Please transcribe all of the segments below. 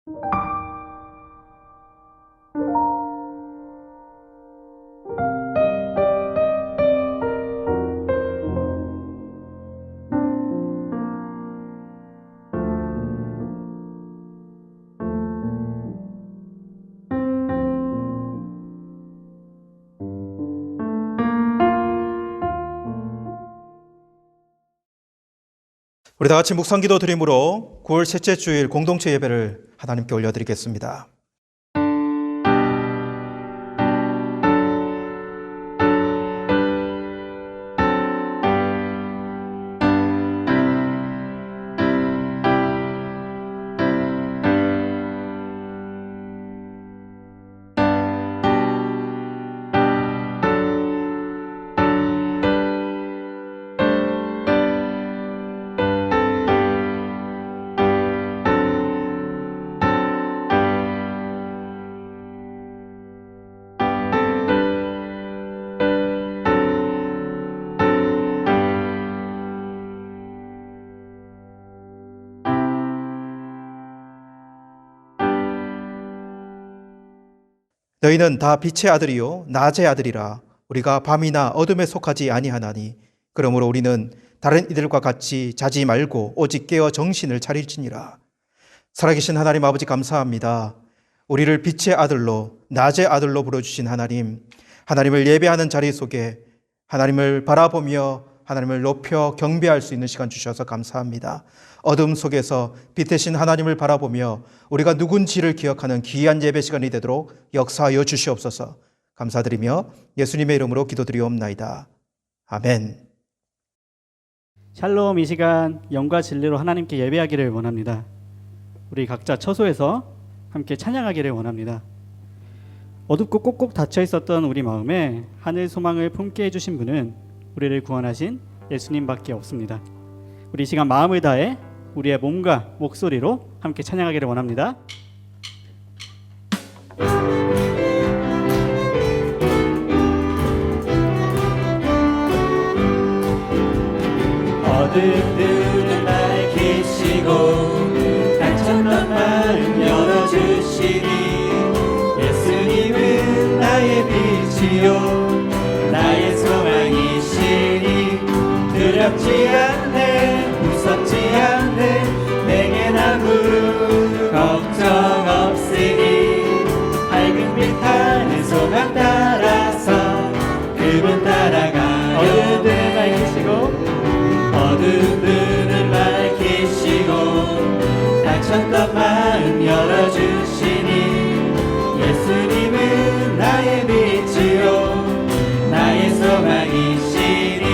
우리 다 같이 묵상기도 드림으로 9월 셋째 주일 공동체 예배를 하나님께 올려드리겠습니다. 너희는 다 빛의 아들이요 낮의 아들이라. 우리가 밤이나 어둠에 속하지 아니하나니 그러므로 우리는 다른 이들과 같이 자지 말고 오직 깨어 정신을 차릴지니라. 살아계신 하나님 아버지 감사합니다. 우리를 빛의 아들로 낮의 아들로 부르주신 하나님, 하나님을 예배하는 자리 속에 하나님을 바라보며 하나님을 높여 경배할 수 있는 시간 주셔서 감사합니다. 어둠 속에서 빛 대신 하나님을 바라보며 우리가 누군지를 기억하는 귀한 예배 시간이 되도록 역사하여 주시옵소서. 감사드리며 예수님의 이름으로 기도드리옵나이다. 아멘. 샬롬. 이 시간 영과 진리로 하나님께 예배하기를 원합니다. 우리 각자 처소에서 함께 찬양하기를 원합니다. 어둡고 꼭꼭 닫혀 있었던 우리 마음에 하늘 소망을 품게 해주신 분은 우리를 구원하신 예수님밖에 없습니다. 우리 이 시간 마음을 다해 우리의 몸과 목소리로 함께 찬양하기를 원합니다. 어둠들을 밝히시고 닫혔던 마음 열어주시니 예수님은 나의 빛이요 나의 소망이시니 두렵지 않네 무섭지 않네 내겐 아무 걱정 없으니 밝은 빛 하늘 소망 따라서 그분 따라가요. 어둠들을 밝히시고 어둠들을 밝히시고 닫혔던 마음 열어주시니 예수님은 나의 빛이요 나의 소망이시니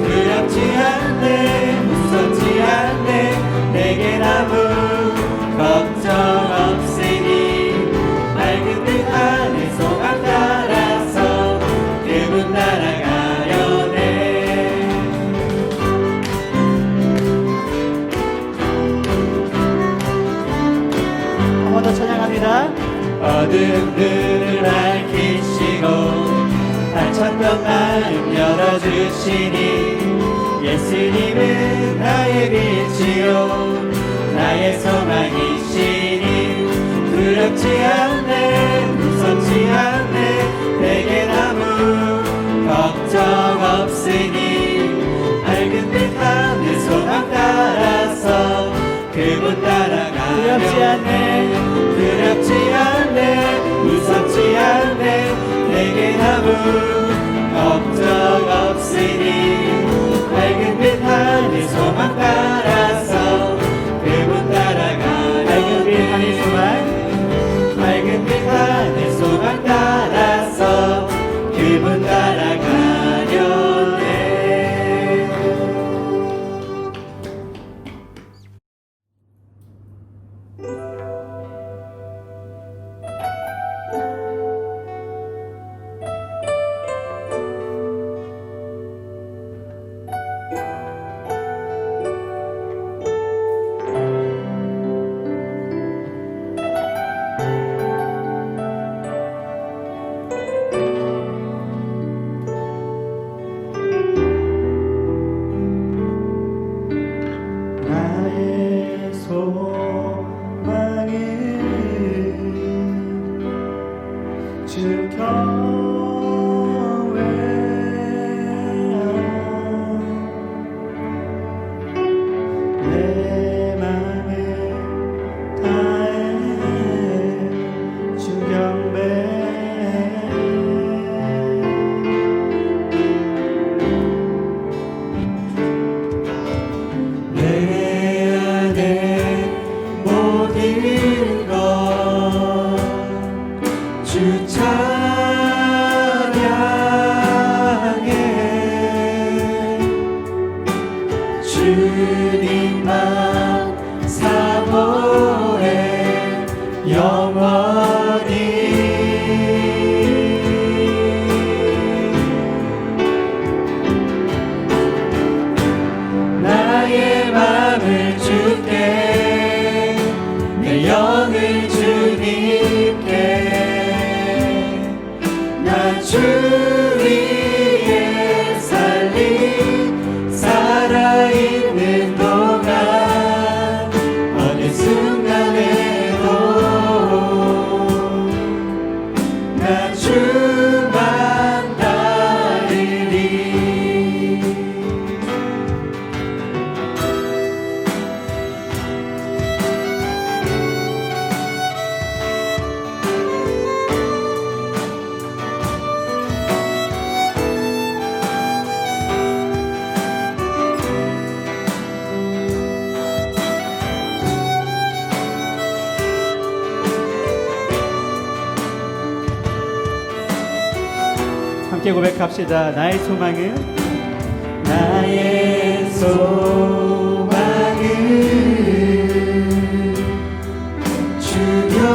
두렵지 않네 무섭지 않네 내겐 아무 걱정 없으니 밝은 빛 하늘 소망 따라서 그분 따라가려 네. 한 번 더 찬양합니다. 어둠들을 밝히시고 닫혔던 마음 열어주시니 예수님은 나의 빛이요 나의 소망이시니 두렵지 않네 무섭지 않네 내겐 아무 걱정 없으니 밝은 빛 하늘 소망 따라서 그분 따라가려 두렵지 않네 두렵지 않네 무섭지 않네 내겐 아무 걱정 없으니 밝은 빛 하늘 소망 따라서 그분 따라가려 밝은 빛 하늘 소망 밝은 빛 하늘 소망 따라서 그분 따라가려 네. 나의 소망 나의 맘을 주께 내 영을 주님께 나 주 위에 살리 살아있는 동안 어느 순간에도 나 주만 따르리. 함께 고백합시다. 나의 소망은 나의 소망은 주 경외함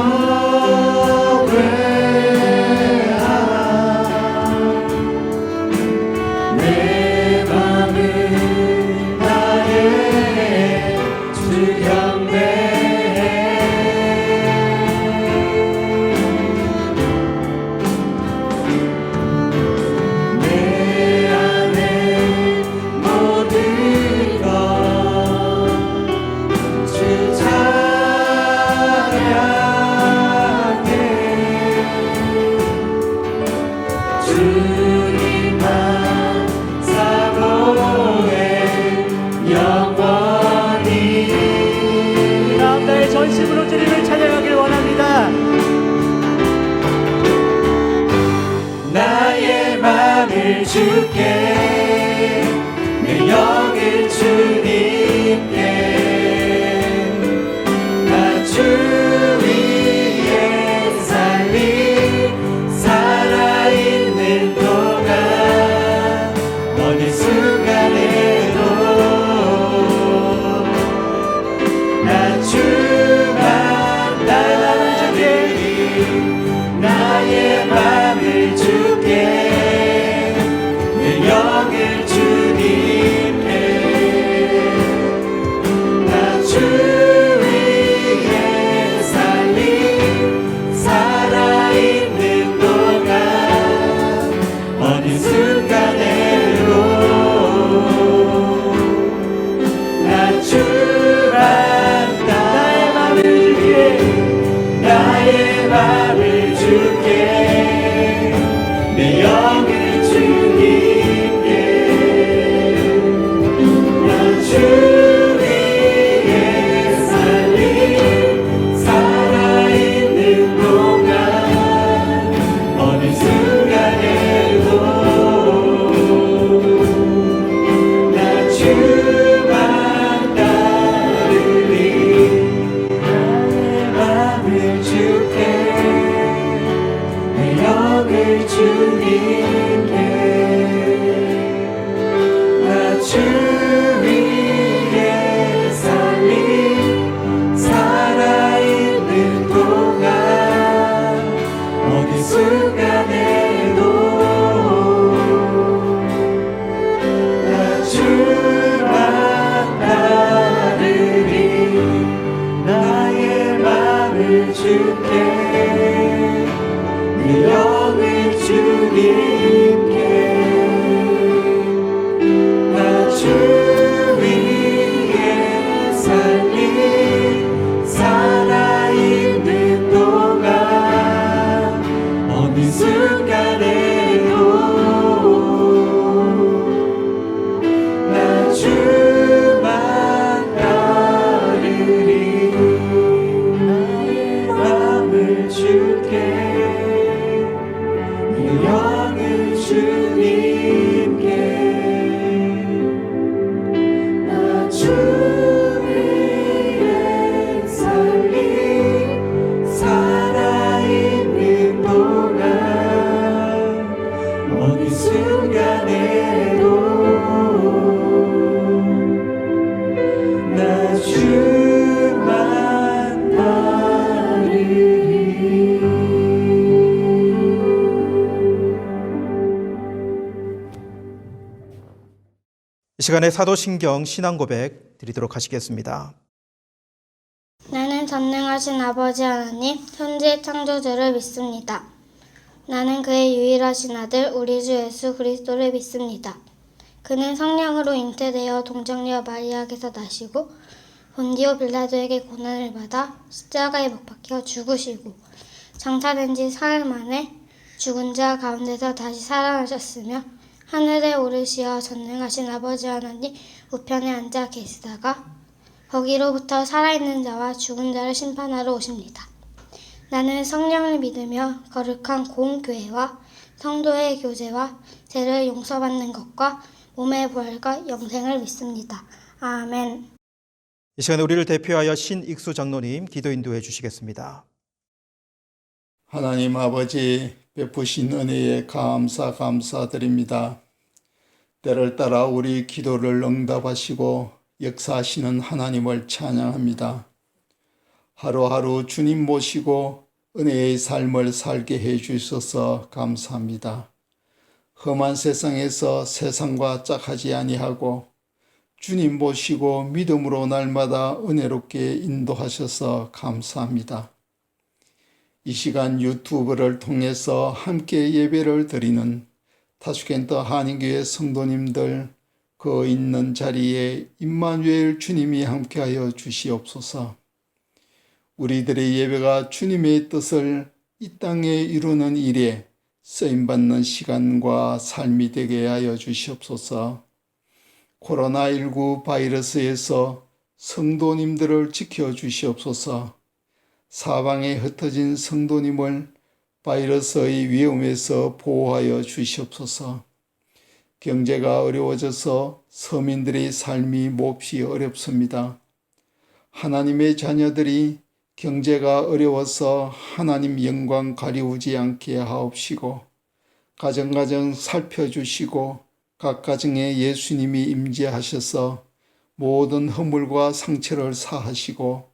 내 맘은 나의 주 경배해 내 안에 모든 것 주 찬양해 주님만 사모해 영원히. 다음 나의 전심으로 주님을 찬양하길 원합니다. 나의 맘을 주께 내 영을 주님께 나 주 위에 살리 살아있는 동안 어느 순간에도 나 주만 따르리. 나의 맘을 주께 내 영을 주님께 나 주 위에 살리 살아있는 동안 어느 순간에도 나 주만 나의 맘을 주께 나의 맘을 주께 내 영을 주님께 나 주 위에 살리 살아있는 동안 어느 순간에도 나 주만 따르리. 나의 맘을 주께 내 영을 주님께 나 주 위에 살리 살아있는 동안 어느 순간에도 나 주만 따르리. 나의 맘을 주께 내 영을 주님께 나 주 위에 살리 살아있는 동안 어느 순간에도 나 주만 따르리. 나의 맘을 이 시간에 사도신경 신앙고백 드리도록 하시겠습니다. 나는 전능하신 아버지 하나님, 천지의 창조주를 믿습니다. 나는 그의 유일하신 아들, 우리 주 예수 그리스도를 믿습니다. 그는 성령으로 잉태되어 동정녀 마리아에게서 나시고 본디오 빌라도에게 고난을 받아 십자가에 못 박혀 죽으시고 장사된 지 사흘 만에 죽은 자 가운데서 다시 살아나셨으며 하늘에 오르시어 전능하신 아버지 하나님 우편에 앉아 계시다가 거기로부터 살아있는 자와 죽은 자를 심판하러 오십니다. 나는 성령을 믿으며 거룩한 공교회와 성도의 교제와 죄를 용서받는 것과 몸의 부활과 영생을 믿습니다. 아멘. 이 시간에 우리를 대표하여 신익수 장로님 기도 인도해 주시겠습니다. 하나님 아버지 베푸신 은혜에 감사드립니다. 때를 따라 우리 기도를 응답하시고 역사하시는 하나님을 찬양합니다. 하루하루 주님 모시고 은혜의 삶을 살게 해 주셔서 감사합니다. 험한 세상에서 세상과 짝하지 아니하고 주님 모시고 믿음으로 날마다 은혜롭게 인도하셔서 감사합니다. 이 시간 유튜브를 통해서 함께 예배를 드리는 타슈켄트 한인교회 성도님들 그 있는 자리에 임마누엘 주님이 함께하여 주시옵소서. 우리들의 예배가 주님의 뜻을 이 땅에 이루는 일에 쓰임받는 시간과 삶이 되게 하여 주시옵소서. 코로나19 바이러스에서 성도님들을 지켜주시옵소서. 사방에 흩어진 성도님을 바이러스의 위험에서 보호하여 주시옵소서. 경제가 어려워져서 서민들의 삶이 몹시 어렵습니다. 하나님의 자녀들이 경제가 어려워서 하나님 영광 가리우지 않게 하옵시고 가정가정 살펴주시고 각 가정에 예수님이 임재하셔서 모든 허물과 상처를 사하시고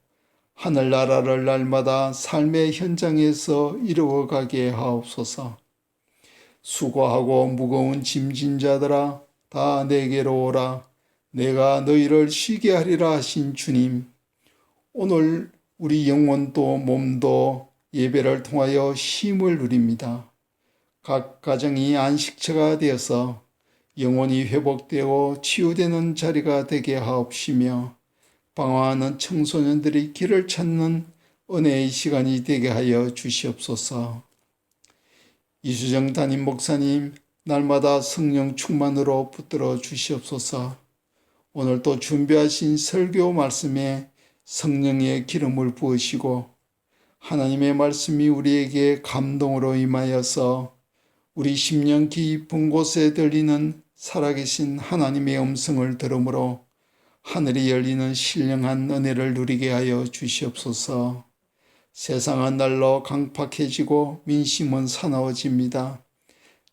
하늘나라를 날마다 삶의 현장에서 이루어가게 하옵소서. 수고하고 무거운 짐진 자들아 다 내게로 오라. 내가 너희를 쉬게 하리라 하신 주님, 오늘 우리 영혼도 몸도 예배를 통하여 쉼을 누립니다. 각 가정이 안식처가 되어서 영혼이 회복되고 치유되는 자리가 되게 하옵시며 방황하는 청소년들이 길을 찾는 은혜의 시간이 되게 하여 주시옵소서. 이수정 담임 목사님, 날마다 성령 충만으로 붙들어 주시옵소서. 오늘도 준비하신 설교 말씀에 성령의 기름을 부으시고 하나님의 말씀이 우리에게 감동으로 임하여서 우리 심령 깊은 곳에 들리는 살아계신 하나님의 음성을 들으므로 하늘이 열리는 신령한 은혜를 누리게 하여 주시옵소서. 세상은 날로 강팍해지고 민심은 사나워집니다.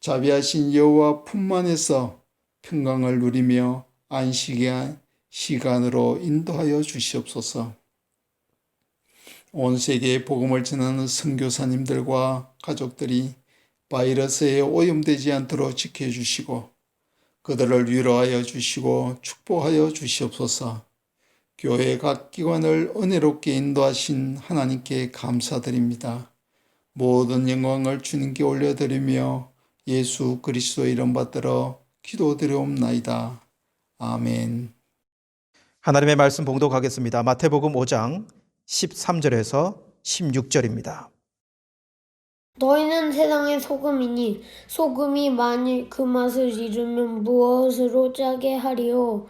자비하신 여호와 품만에서 평강을 누리며 안식의 시간으로 인도하여 주시옵소서. 온 세계에 복음을 전하는 선교사님들과 가족들이 바이러스에 오염되지 않도록 지켜주시고 그들을 위로하여 주시고 축복하여 주시옵소서. 교회 각 기관을 은혜롭게 인도하신 하나님께 감사드립니다. 모든 영광을 주님께 올려드리며 예수 그리스도 이름 받들어 기도드리옵나이다. 아멘. 하나님의 말씀 봉독하겠습니다. 마태복음 5장 13절에서 16절입니다. 너희는 세상의 소금이니 소금이 만일 그 맛을 잃으면 무엇으로 짜게 하리요.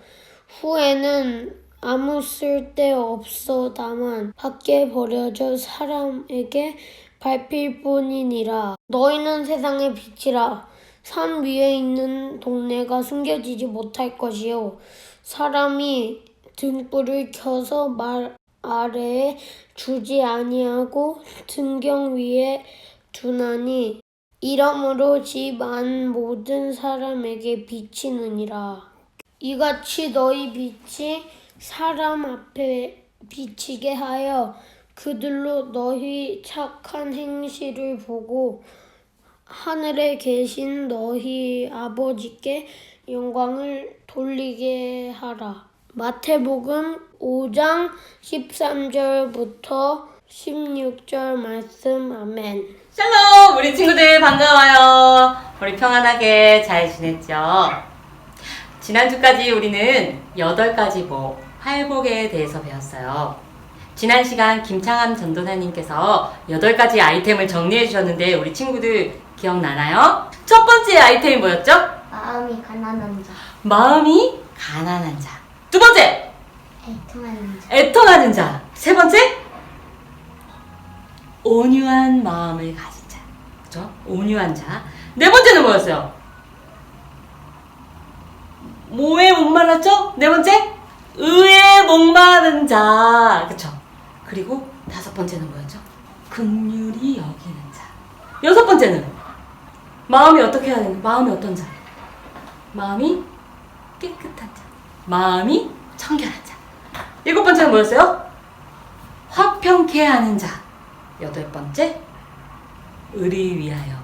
후에는 아무 쓸데 없어 다만 밖에 버려져 사람에게 밟힐 뿐이니라. 너희는 세상의 빛이라. 산 위에 있는 동네가 숨겨지지 못할 것이요. 사람이 등불을 켜서 말 아래에 주지 아니하고 등경 위에 두나니 이러므로 집 안 모든 사람에게 비치느니라. 이같이 너희 빛이 사람 앞에 비치게 하여 그들로 너희 착한 행실을 보고 하늘에 계신 너희 아버지께 영광을 돌리게 하라. 마태복음 5장 13절부터 16절 말씀. 아멘. 샬롬! 우리 친구들 반가워요. 우리 평안하게 잘 지냈죠? 지난주까지 우리는 8가지 복, 활복에 대해서 배웠어요. 지난 시간 김창함 전도사님께서 8가지 아이템을 정리해 주셨는데 우리 친구들 기억나나요? 첫 번째 아이템이 뭐였죠? 마음이 가난한 자, 마음이 가난한 자. 두 번째! 애통하는 자, 애통하는 자. 세 번째? 온유한 마음을 가진 자. 그죠? 온유한 자. 네 번째는 뭐였어요? 뭐에 목말랐죠? 네 번째? 의에 목마른 자. 그쵸? 그리고 5번째는 뭐였죠? 긍휼히 여기는 자. 6번째는 마음이 어떻게 해야 되는? 마음이 어떤 자? 마음이 깨끗한 자. 마음이 청결한 자. 7번째는 뭐였어요? 화평케 하는 자. 8번째, 의리 위하여.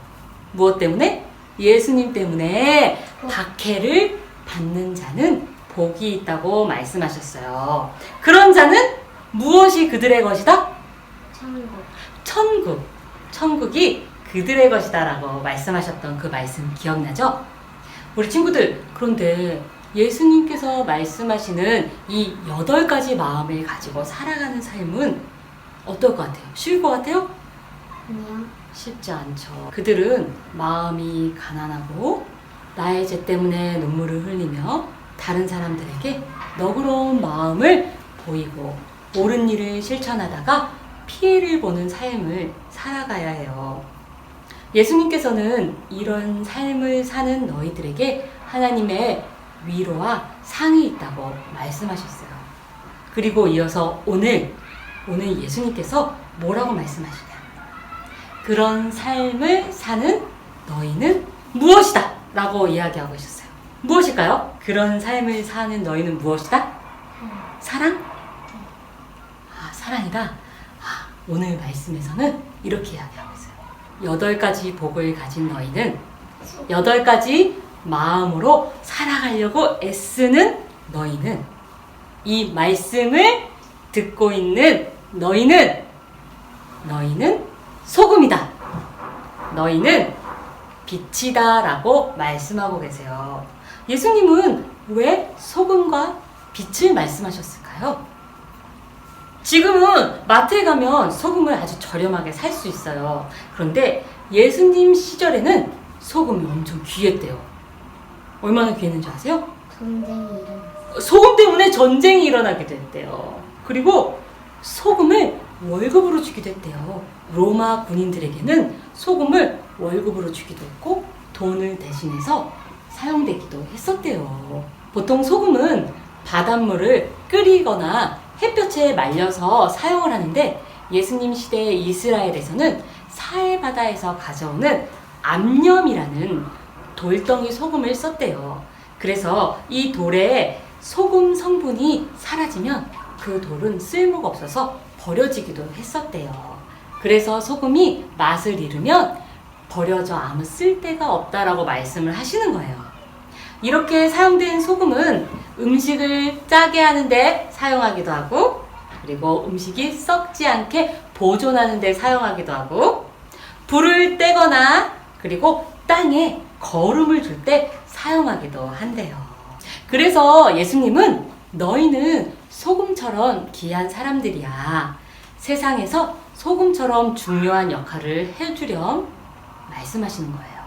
무엇 때문에? 예수님 때문에 박해를 받는 자는 복이 있다고 말씀하셨어요. 그런 자는 무엇이 그들의 것이다? 천국. 천국이 그들의 것이다 라고 말씀하셨던 그 말씀 기억나죠? 우리 친구들, 그런데 예수님께서 말씀하시는 이 8가지 마음을 가지고 살아가는 삶은 어떨 것 같아요? 쉬울 것 같아요? 아니요. 쉽지 않죠. 그들은 마음이 가난하고 나의 죄 때문에 눈물을 흘리며 다른 사람들에게 너그러운 마음을 보이고 옳은 일을 실천하다가 피해를 보는 삶을 살아가야 해요. 예수님께서는 이런 삶을 사는 너희들에게 하나님의 위로와 상이 있다고 말씀하셨어요. 그리고 이어서 오늘 예수님께서 뭐라고 말씀하시냐? 그런 삶을 사는 너희는 무엇이다? 라고 이야기하고 있었어요. 무엇일까요? 그런 삶을 사는 너희는 무엇이다? 사랑? 사랑이다. 오늘 말씀에서는 이렇게 이야기하고 있어요. 8가지 복을 가진 너희는 8가지 마음으로 살아가려고 애쓰는 너희는 이 말씀을 듣고 있는 너희는 소금이다. 너희는 빛이다 라고 말씀하고 계세요. 예수님은 왜 소금과 빛을 말씀하셨을까요? 지금은 마트에 가면 소금을 아주 저렴하게 살 수 있어요. 그런데 예수님 시절에는 소금이 엄청 귀했대요. 얼마나 귀했는지 아세요? 전쟁이 일어났어요. 소금 때문에 전쟁이 일어나게 됐대요. 그리고 소금을 월급으로 주기도 했대요. 로마 군인들에게는 소금을 월급으로 주기도 했고 돈을 대신해서 사용되기도 했었대요. 보통 소금은 바닷물을 끓이거나 햇볕에 말려서 사용을 하는데 예수님 시대 이스라엘에서는 사해바다에서 가져오는 암염이라는 돌덩이 소금을 썼대요. 그래서 이 돌에 소금 성분이 사라지면 그 돌은 쓸모가 없어서 버려지기도 했었대요. 그래서 소금이 맛을 잃으면 버려져 아무 쓸데가 없다라고 말씀을 하시는 거예요. 이렇게 사용된 소금은 음식을 짜게 하는데 사용하기도 하고, 그리고 음식이 썩지 않게 보존하는 데 사용하기도 하고, 불을 떼거나 그리고 땅에 거름을 줄 때 사용하기도 한대요. 그래서 예수님은 너희는 소금처럼 귀한 사람들이야. 세상에서 소금처럼 중요한 역할을 해주렴 말씀하시는 거예요.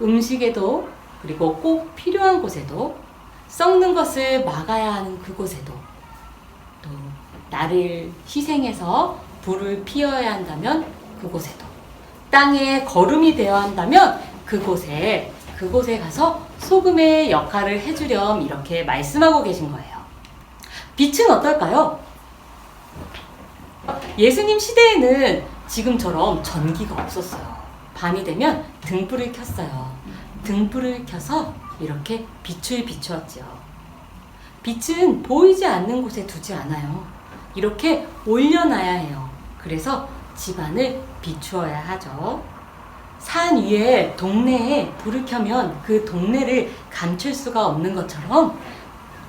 음식에도 그리고 꼭 필요한 곳에도 썩는 것을 막아야 하는 그곳에도 또 나를 희생해서 불을 피워야 한다면 그곳에도 땅에 거름이 되어야 한다면 그곳에 가서 소금의 역할을 해주렴 이렇게 말씀하고 계신 거예요. 빛은 어떨까요? 예수님 시대에는 지금처럼 전기가 없었어요. 밤이 되면 등불을 켰어요. 등불을 켜서 이렇게 빛을 비추었죠. 빛은 보이지 않는 곳에 두지 않아요. 이렇게 올려놔야 해요. 그래서 집안을 비추어야 하죠. 산 위에 동네에 불을 켜면 그 동네를 감출 수가 없는 것처럼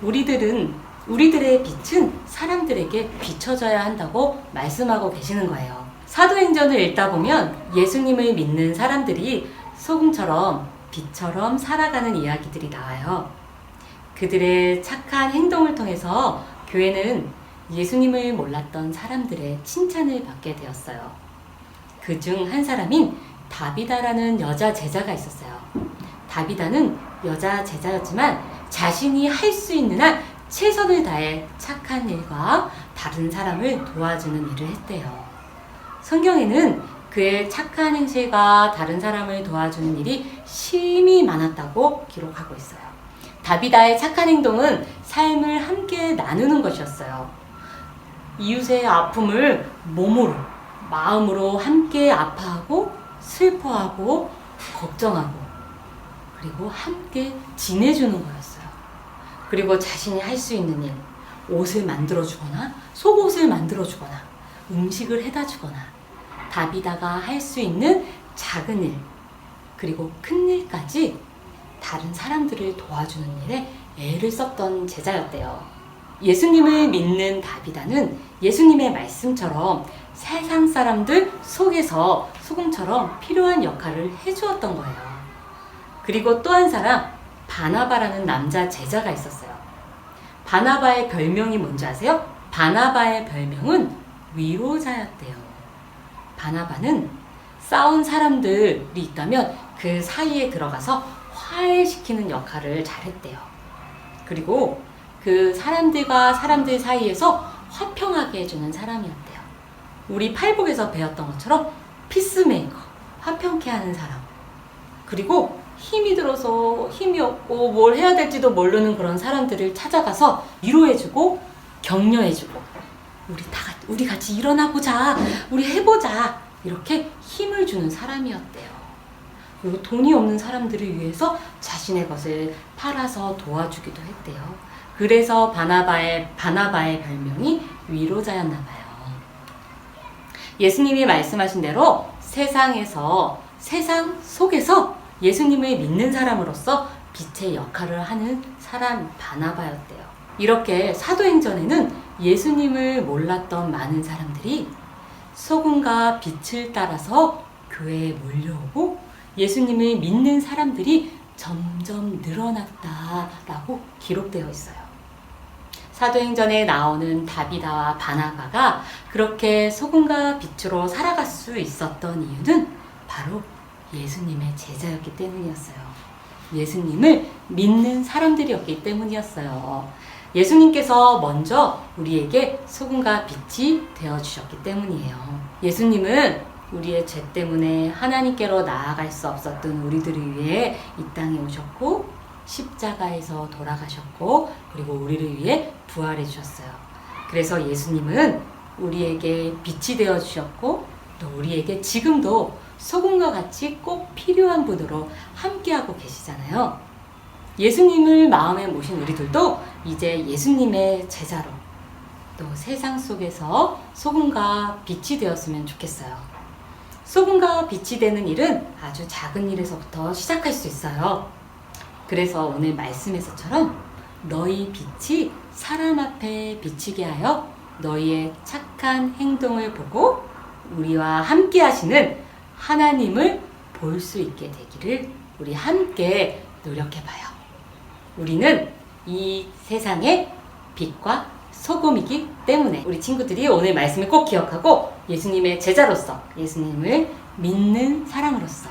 우리들의 빛은 사람들에게 비춰져야 한다고 말씀하고 계시는 거예요. 사도행전을 읽다 보면 예수님을 믿는 사람들이 소금처럼 빛처럼 살아가는 이야기들이 나와요. 그들의 착한 행동을 통해서 교회는 예수님을 몰랐던 사람들의 칭찬을 받게 되었어요. 그중 한 사람인 다비다라는 여자 제자가 있었어요. 다비다는 여자 제자였지만 자신이 할 수 있는 한 최선을 다해 착한 일과 다른 사람을 도와주는 일을 했대요. 성경에는 그의 착한 행실과 다른 사람을 도와주는 일이 심히 많았다고 기록하고 있어요. 다비다의 착한 행동은 삶을 함께 나누는 것이었어요. 이웃의 아픔을 몸으로, 마음으로 함께 아파하고 슬퍼하고 걱정하고 그리고 함께 지내주는 거였어요. 그리고 자신이 할 수 있는 일, 옷을 만들어주거나 속옷을 만들어주거나 음식을 해다 주거나 다비다가 할 수 있는 작은 일 그리고 큰 일까지 다른 사람들을 도와주는 일에 애를 썼던 제자였대요. 예수님을 믿는 다비다는 예수님의 말씀처럼 세상 사람들 속에서 소금처럼 필요한 역할을 해주었던 거예요. 그리고 또 한 사람 바나바라는 남자 제자가 있었어요. 바나바의 별명이 뭔지 아세요? 바나바의 별명은 위로자였대요. 바나바는 싸운 사람들이 있다면 그 사이에 들어가서 화해시키는 역할을 잘했대요. 그리고 그 사람들과 사람들 사이에서 화평하게 해주는 사람이었대요. 우리 팔복에서 배웠던 것처럼 피스메이커, 화평케 하는 사람. 그리고 힘이 들어서 힘이 없고 뭘 해야 될지도 모르는 그런 사람들을 찾아가서 위로해주고 격려해주고 우리 같이 일어나보자, 우리 해보자 이렇게 힘을 주는 사람이었대요. 그리고 돈이 없는 사람들을 위해서 자신의 것을 팔아서 도와주기도 했대요. 그래서 바나바의 별명이 위로자였나 봐요. 예수님이 말씀하신 대로 세상 속에서 예수님을 믿는 사람으로서 빛의 역할을 하는 사람 바나바였대요. 이렇게 사도행전에는 예수님을 몰랐던 많은 사람들이 소금과 빛을 따라서 교회에 몰려오고 예수님을 믿는 사람들이 점점 늘어났다라고 기록되어 있어요. 사도행전에 나오는 다비다와 바나바가 그렇게 소금과 빛으로 살아갈 수 있었던 이유는 바로 예수님의 제자였기 때문이었어요. 예수님을 믿는 사람들이었기 때문이었어요. 예수님께서 먼저 우리에게 소금과 빛이 되어주셨기 때문이에요. 예수님은 우리의 죄 때문에 하나님께로 나아갈 수 없었던 우리들을 위해 이 땅에 오셨고 십자가에서 돌아가셨고 그리고 우리를 위해 부활해 주셨어요. 그래서 예수님은 우리에게 빛이 되어주셨고 또 우리에게 지금도 소금과 같이 꼭 필요한 분으로 함께하고 계시잖아요. 예수님을 마음에 모신 우리들도 이제 예수님의 제자로 또 세상 속에서 소금과 빛이 되었으면 좋겠어요. 소금과 빛이 되는 일은 아주 작은 일에서부터 시작할 수 있어요. 그래서 오늘 말씀에서처럼 너희 빛이 사람 앞에 비치게 하여 너희의 착한 행동을 보고 우리와 함께 하시는 하나님을 볼 수 있게 되기를 우리 함께 노력해봐요. 우리는 이 세상의 빛과 소금이기 때문에 우리 친구들이 오늘 말씀을 꼭 기억하고 예수님의 제자로서 예수님을 믿는 사람으로서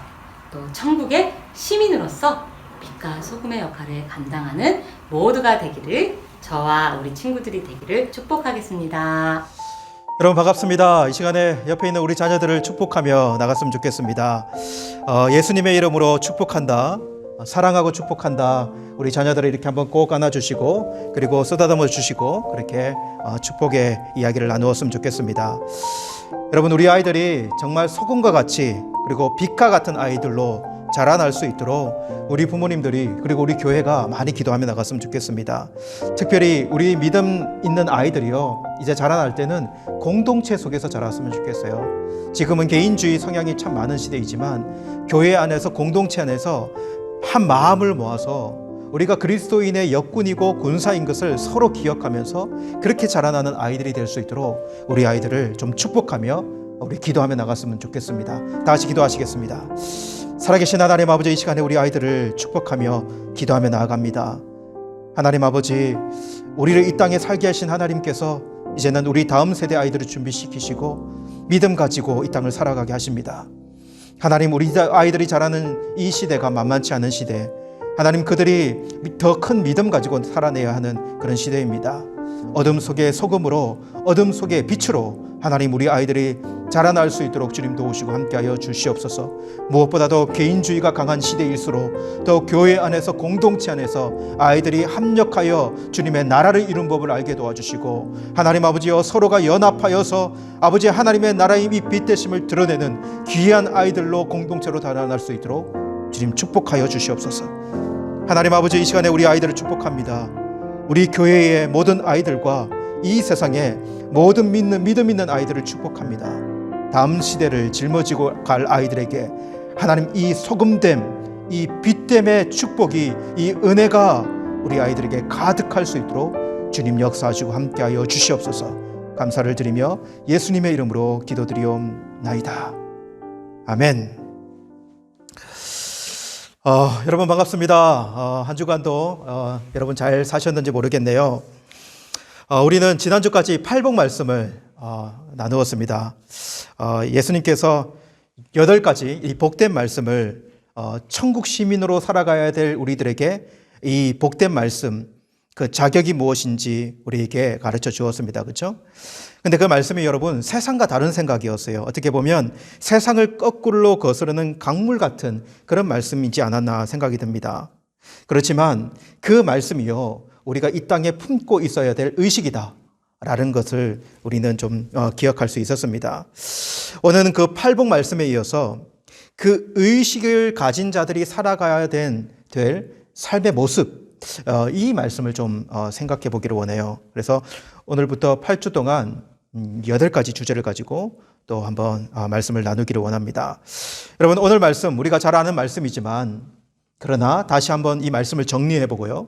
또 천국의 시민으로서 빛과 소금의 역할을 감당하는 모두가 되기를 저와 우리 친구들이 되기를 축복하겠습니다. 여러분 반갑습니다. 이 시간에 옆에 있는 우리 자녀들을 축복하며 나갔으면 좋겠습니다. 예수님의 이름으로 축복한다. 사랑하고 축복한다. 우리 자녀들을 이렇게 한번 꼭 안아주시고 그리고 쓰다듬어 주시고 그렇게 축복의 이야기를 나누었으면 좋겠습니다. 여러분 우리 아이들이 정말 소금과 같이 그리고 빛과 같은 아이들로 자라날 수 있도록 우리 부모님들이 그리고 우리 교회가 많이 기도하며 나갔으면 좋겠습니다. 특별히 우리 믿음 있는 아이들이요, 이제 자라날 때는 공동체 속에서 자랐으면 좋겠어요. 지금은 개인주의 성향이 참 많은 시대이지만 교회 안에서, 공동체 안에서 한 마음을 모아서 우리가 그리스도인의 역군이고 군사인 것을 서로 기억하면서 그렇게 자라나는 아이들이 될 수 있도록 우리 아이들을 좀 축복하며 우리 기도하며 나갔으면 좋겠습니다. 다 같이 기도하시겠습니다. 살아계신 하나님 아버지, 이 시간에 우리 아이들을 축복하며 기도하며 나아갑니다. 하나님 아버지, 우리를 이 땅에 살게 하신 하나님께서 이제는 우리 다음 세대 아이들을 준비시키시고 믿음 가지고 이 땅을 살아가게 하십니다. 하나님, 우리 아이들이 자라는 이 시대가 만만치 않은 시대, 하나님, 그들이 더 큰 믿음 가지고 살아내야 하는 그런 시대입니다. 어둠 속의 소금으로, 어둠 속의 빛으로 하나님, 우리 아이들이 자라날 수 있도록 주님 도우시고 함께하여 주시옵소서. 무엇보다도 개인주의가 강한 시대일수록 더 교회 안에서, 공동체 안에서 아이들이 합력하여 주님의 나라를 이룬 법을 알게 도와주시고, 하나님 아버지여, 서로가 연합하여서 아버지 하나님의 나라의 이 빛대심을 드러내는 귀한 아이들로 공동체로 자라날 수 있도록 주님 축복하여 주시옵소서. 하나님 아버지, 이 시간에 우리 아이들을 축복합니다. 우리 교회의 모든 아이들과 이 세상의 모든 믿음 있는 아이들을 축복합니다. 다음 시대를 짊어지고 갈 아이들에게 하나님, 이 소금됨, 이 빛됨의 축복이, 이 은혜가 우리 아이들에게 가득할 수 있도록 주님 역사하시고 함께하여 주시옵소서. 감사를 드리며 예수님의 이름으로 기도드리옵나이다. 아멘. 여러분 반갑습니다. 한 주간도 여러분 잘 사셨는지 모르겠네요. 우리는 지난주까지 팔복 말씀을 나누었습니다. 예수님께서 8가지 이 복된 말씀을 천국 시민으로 살아가야 될 우리들에게 이 복된 말씀, 그 자격이 무엇인지 우리에게 가르쳐 주었습니다. 그렇죠? 근데 그 말씀이 여러분 세상과 다른 생각이었어요. 어떻게 보면 세상을 거꾸로 거스르는 강물 같은 그런 말씀이지 않았나 생각이 듭니다. 그렇지만 그 말씀이요, 우리가 이 땅에 품고 있어야 될 의식이다 라는 것을 우리는 좀 기억할 수 있었습니다. 오늘은 그 팔복 말씀에 이어서 그 의식을 가진 자들이 살아가야 될 삶의 모습, 이 말씀을 좀 생각해 보기를 원해요. 그래서 오늘부터 8주 동안 8가지 주제를 가지고 또 한번 말씀을 나누기를 원합니다. 여러분, 오늘 말씀 우리가 잘 아는 말씀이지만 그러나 다시 한번 이 말씀을 정리해 보고요,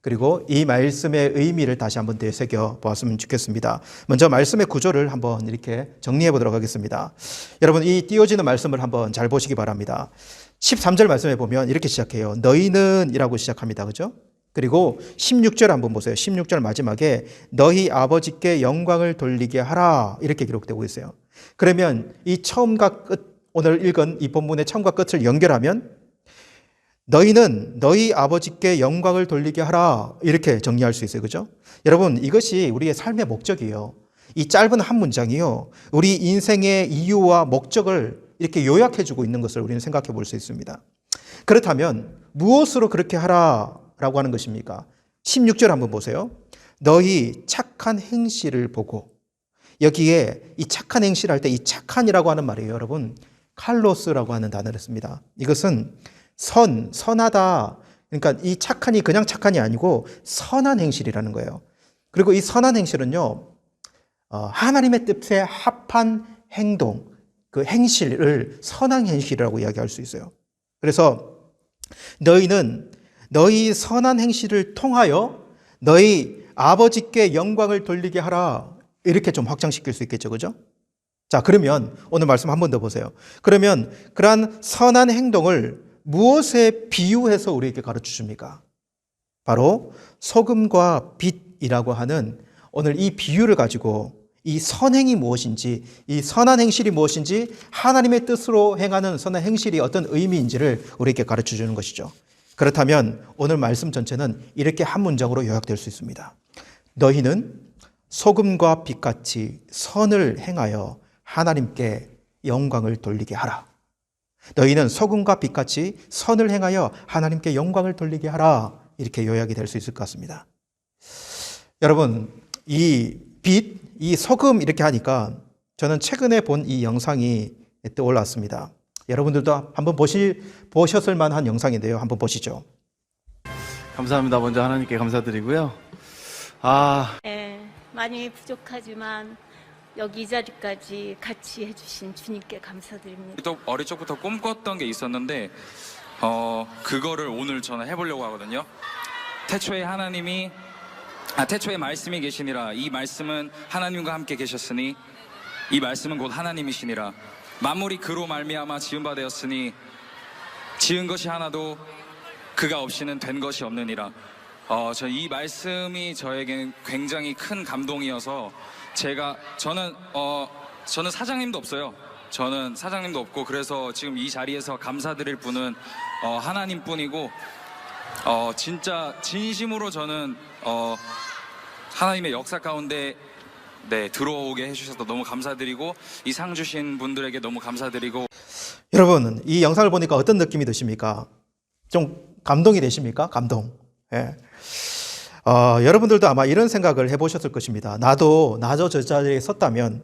그리고 이 말씀의 의미를 다시 한번 되새겨 보았으면 좋겠습니다. 먼저 말씀의 구조를 한번 이렇게 정리해 보도록 하겠습니다. 여러분, 이 띄어지는 말씀을 한번 잘 보시기 바랍니다. 13절 말씀에 보면 이렇게 시작해요. 너희는 이라고 시작합니다. 그죠? 그리고 16절 한번 보세요. 16절 마지막에 너희 아버지께 영광을 돌리게 하라 이렇게 기록되고 있어요. 그러면 이 처음과 끝, 오늘 읽은 이 본문의 처음과 끝을 연결하면 너희는 너희 아버지께 영광을 돌리게 하라 이렇게 정리할 수 있어요. 그죠? 여러분, 이것이 우리의 삶의 목적이에요. 이 짧은 한 문장이요, 우리 인생의 이유와 목적을 이렇게 요약해주고 있는 것을 우리는 생각해 볼 수 있습니다. 그렇다면 무엇으로 그렇게 하라 라고 하는 것입니까? 16절 한번 보세요. 너희 착한 행실을 보고, 여기에 이 착한 행실 할 때 이 착한이라고 하는 말이에요. 여러분, 칼로스라고 하는 단어를 씁니다. 이것은 선하다. 그러니까 이 착한이 그냥 착한이 아니고 선한 행실이라는 거예요. 그리고 이 선한 행실은요, 하나님의 뜻에 합한 행동, 그 행실을 선한 행실이라고 이야기할 수 있어요. 그래서 너희는 너희 선한 행실을 통하여 너희 아버지께 영광을 돌리게 하라 이렇게 좀 확장시킬 수 있겠죠. 그죠? 자, 그러면 오늘 말씀 한 번 더 보세요. 그러면 그러한 선한 행동을 무엇에 비유해서 우리에게 가르쳐 줍니까? 바로 소금과 빛이라고 하는 오늘 이 비유를 가지고 이 선행이 무엇인지, 이 선한 행실이 무엇인지, 하나님의 뜻으로 행하는 선한 행실이 어떤 의미인지를 우리에게 가르쳐 주는 것이죠. 그렇다면 오늘 말씀 전체는 이렇게 한 문장으로 요약될 수 있습니다. 너희는 소금과 빛같이 선을 행하여 하나님께 영광을 돌리게 하라. 너희는 소금과 빛같이 선을 행하여 하나님께 영광을 돌리게 하라. 이렇게 요약이 될 수 있을 것 같습니다. 여러분, 이 빛, 이 소금 이렇게 하니까 저는 최근에 본 이 영상이 떠올랐습니다. 여러분들도 한번 보셨을 만한 영상인데요. 한번 보시죠. 감사합니다. 먼저 하나님께 감사드리고요. 많이 부족하지만 여기 이 자리까지 같이 해주신 주님께 감사드립니다. 또 어릴 적부터 꿈꿨던 게 있었는데 그거를 오늘 저는 해보려고 하거든요. 태초에 태초에 말씀이 계시니라. 이 말씀은 하나님과 함께 계셨으니 이 말씀은 곧 하나님이시니라. 만물이 그로 말미암아 지은 바 되었으니 지은 것이 하나도 그가 없이는 된 것이 없느니라. 저 이 말씀이 저에게는 굉장히 큰 감동이어서 저는 사장님도 없어요. 저는 사장님도 없고, 그래서 지금 이 자리에서 감사드릴 분은 하나님뿐이고, 진짜 진심으로 저는 하나님의 역사 가운데 들어오게 해주셔서 너무 감사드리고, 이 상 주신 분들에게 너무 감사드리고. 여러분, 이 영상을 보니까 어떤 느낌이 드십니까? 좀 감동이 되십니까? 감동. 예. 여러분들도 아마 이런 생각을 해보셨을 것입니다. 나도 저 자리에 섰다면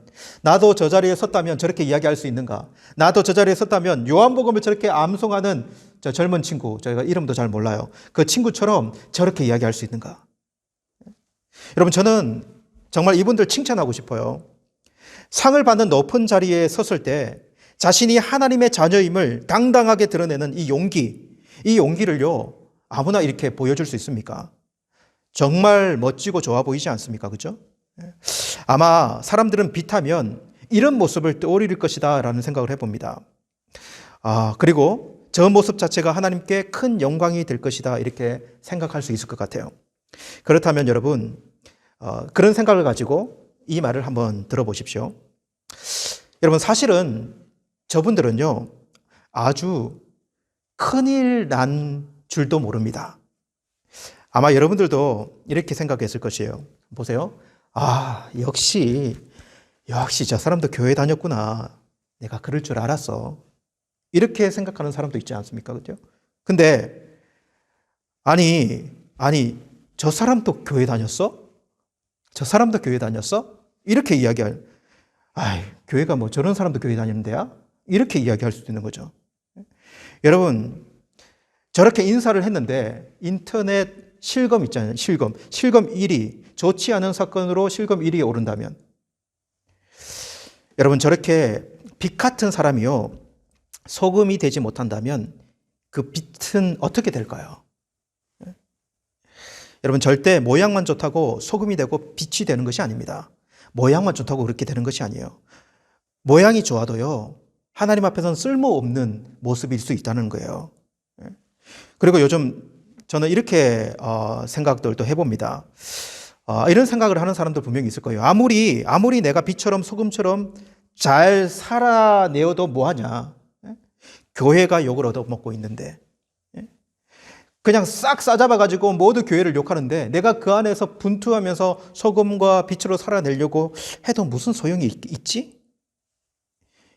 저렇게 이야기할 수 있는가? 나도 저 자리에 섰다면 요한복음을 저렇게 암송하는 저 젊은 친구, 저희가 이름도 잘 몰라요. 그 친구처럼 저렇게 이야기할 수 있는가? 여러분, 저는 정말 이분들 칭찬하고 싶어요. 상을 받는 높은 자리에 섰을 때 자신이 하나님의 자녀임을 당당하게 드러내는 이 용기를요, 아무나 이렇게 보여줄 수 있습니까? 정말 멋지고 좋아 보이지 않습니까? 그죠? 아마 사람들은 빛하면 이런 모습을 떠올릴 것이다 라는 생각을 해봅니다. 그리고 저 모습 자체가 하나님께 큰 영광이 될 것이다 이렇게 생각할 수 있을 것 같아요. 그렇다면 여러분, 그런 생각을 가지고 이 말을 한번 들어보십시오. 여러분, 사실은 저분들은요, 아주 큰일 난 줄도 모릅니다. 아마 여러분들도 이렇게 생각했을 것이에요. 보세요. 역시 저 사람도 교회 다녔구나. 내가 그럴 줄 알았어. 이렇게 생각하는 사람도 있지 않습니까? 그죠? 근데, 아니, 저 사람도 교회 다녔어? 저 사람도 교회 다녔어? 이렇게 이야기할, 교회가 뭐 저런 사람도 교회 다니는 데야? 이렇게 이야기할 수도 있는 거죠. 여러분, 저렇게 인사를 했는데 인터넷 실검 있잖아요. 실검 1위, 좋지 않은 사건으로 실검 1위에 오른다면, 여러분, 저렇게 빛 같은 사람이요, 소금이 되지 못한다면 그 빛은 어떻게 될까요? 여러분, 절대 모양만 좋다고 소금이 되고 빛이 되는 것이 아닙니다. 모양만 좋다고 그렇게 되는 것이 아니에요. 모양이 좋아도요, 하나님 앞에서는 쓸모없는 모습일 수 있다는 거예요. 그리고 요즘 저는 이렇게 생각들도 해봅니다. 이런 생각을 하는 사람들 분명히 있을 거예요. 아무리 내가 빛처럼 소금처럼 잘 살아내어도 뭐하냐. 교회가 욕을 얻어먹고 있는데, 그냥 싹 싸잡아가지고 모두 교회를 욕하는데 내가 그 안에서 분투하면서 소금과 빛으로 살아내려고 해도 무슨 소용이 있지?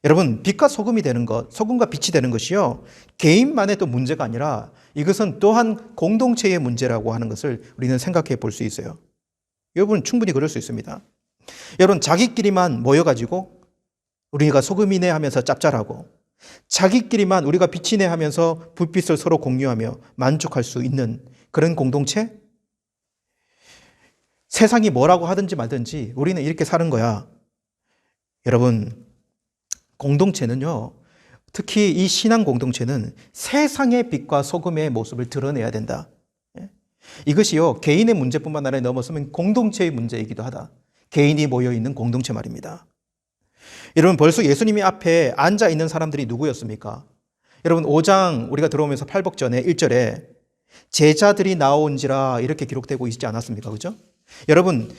여러분, 빛과 소금이 되는 것, 소금과 빛이 되는 것이요, 개인만의 또 문제가 아니라 이것은 또한 공동체의 문제라고 하는 것을 우리는 생각해 볼 수 있어요. 여러분, 충분히 그럴 수 있습니다. 여러분, 자기끼리만 모여가지고 우리가 소금이네 하면서 짭짤하고, 자기끼리만 우리가 빛이네 하면서 불빛을 서로 공유하며 만족할 수 있는 그런 공동체? 세상이 뭐라고 하든지 말든지 우리는 이렇게 사는 거야. 여러분, 공동체는요, 특히 이 신앙 공동체는 세상의 빛과 소금의 모습을 드러내야 된다. 이것이요, 개인의 문제뿐만 아니라 넘어서면 공동체의 문제이기도 하다. 개인이 모여있는 공동체 말입니다. 여러분, 벌써 예수님이 앞에 앉아 있는 사람들이 누구였습니까? 여러분, 5장 우리가 들어오면서 팔복전에 1절에 제자들이 나온지라 이렇게 기록되고 있지 않았습니까? 그죠? 여러분,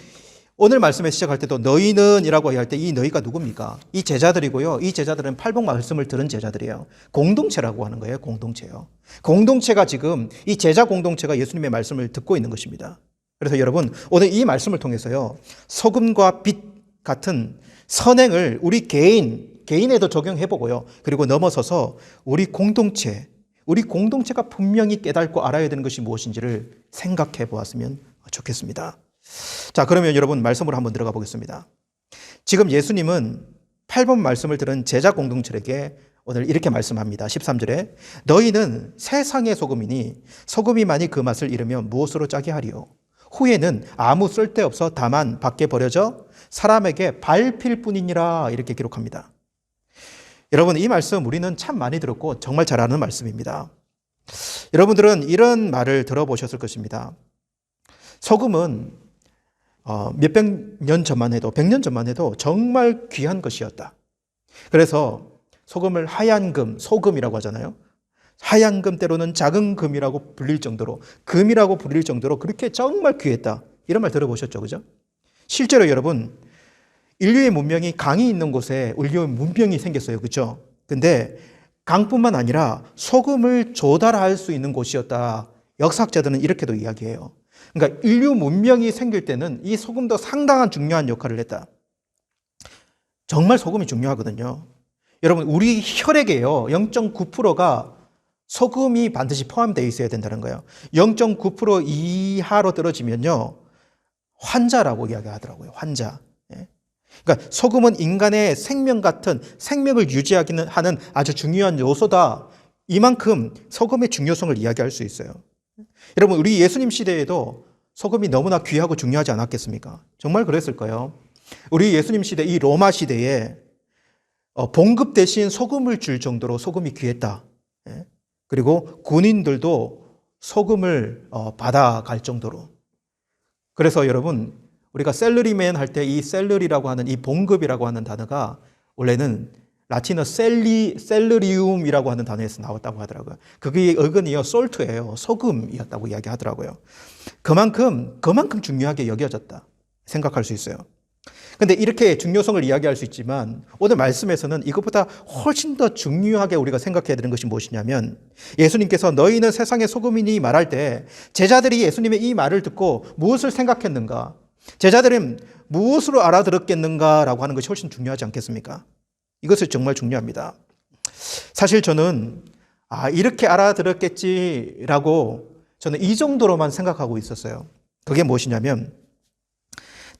오늘 말씀에 시작할 때도 너희는 이라고 할 때 이 너희가 누굽니까? 이 제자들이고요. 이 제자들은 팔복 말씀을 들은 제자들이에요. 공동체라고 하는 거예요. 공동체요. 공동체가 지금 이 제자 공동체가 예수님의 말씀을 듣고 있는 것입니다. 그래서 여러분, 오늘 이 말씀을 통해서요, 소금과 빛 같은 선행을 우리 개인에도 적용해보고요. 그리고 넘어서서 우리 공동체가 분명히 깨닫고 알아야 되는 것이 무엇인지를 생각해 보았으면 좋겠습니다. 자, 그러면 여러분, 말씀으로 한번 들어가 보겠습니다. 지금 예수님은 8번 말씀을 들은 제자 공동체에게 오늘 이렇게 말씀합니다. 13절에 너희는 세상의 소금이니 소금이 만일 그 맛을 잃으면 무엇으로 짜게 하리요? 후에는 아무 쓸데없어 다만 밖에 버려져 사람에게 밟힐 뿐이니라 이렇게 기록합니다. 여러분 이 말씀 우리는 참 많이 들었고 정말 잘 아는 말씀입니다. 여러분들은 이런 말을 들어보셨을 것입니다. 소금은 몇백 년 전만 해도 100년 전만 해도 정말 귀한 것이었다. 그래서 소금을 하얀 금, 소금이라고 하잖아요. 하얀 금 때로는 작은 금이라고 불릴 정도로 금이라고 불릴 정도로 그렇게 정말 귀했다. 이런 말 들어보셨죠, 그죠? 실제로 여러분 인류의 문명이 강이 있는 곳에 인류의 문명이 생겼어요, 그죠? 근데 강뿐만 아니라 소금을 조달할 수 있는 곳이었다. 역사학자들은 이렇게도 이야기해요. 그러니까 인류 문명이 생길 때는 이 소금도 상당한 중요한 역할을 했다. 정말 소금이 중요하거든요. 여러분 우리 혈액에요 0.9%가 소금이 반드시 포함되어 있어야 된다는 거예요. 0.9% 이하로 떨어지면요 환자라고 이야기하더라고요. 환자. 그러니까 소금은 인간의 생명 같은 생명을 유지하기는 하는 아주 중요한 요소다. 이만큼 소금의 중요성을 이야기할 수 있어요. 여러분 우리 예수님 시대에도 소금이 너무나 귀하고 중요하지 않았겠습니까? 정말 그랬을 거예요. 우리 예수님 시대 이 로마 시대에 봉급 대신 소금을 줄 정도로 소금이 귀했다. 그리고 군인들도 소금을 받아갈 정도로. 그래서 여러분 우리가 셀러리맨 할 때 이 셀러리라고 하는 이 봉급이라고 하는 단어가 원래는 라틴어 셀러리움이라고 하는 단어에서 나왔다고 하더라고요. 그게 어근이요 솔트예요. 소금이었다고 이야기하더라고요. 그만큼 중요하게 여겨졌다 생각할 수 있어요. 근데 이렇게 중요성을 이야기할 수 있지만 오늘 말씀에서는 이것보다 훨씬 더 중요하게 우리가 생각해야 되는 것이 무엇이냐면 예수님께서 너희는 세상의 소금이니 말할 때 제자들이 예수님의 이 말을 듣고 무엇을 생각했는가? 제자들은 무엇으로 알아들었겠는가라고 하는 것이 훨씬 중요하지 않겠습니까? 이것이 정말 중요합니다. 사실 저는 이렇게 알아들었겠지라고 저는 이 정도로만 생각하고 있었어요. 그게 무엇이냐면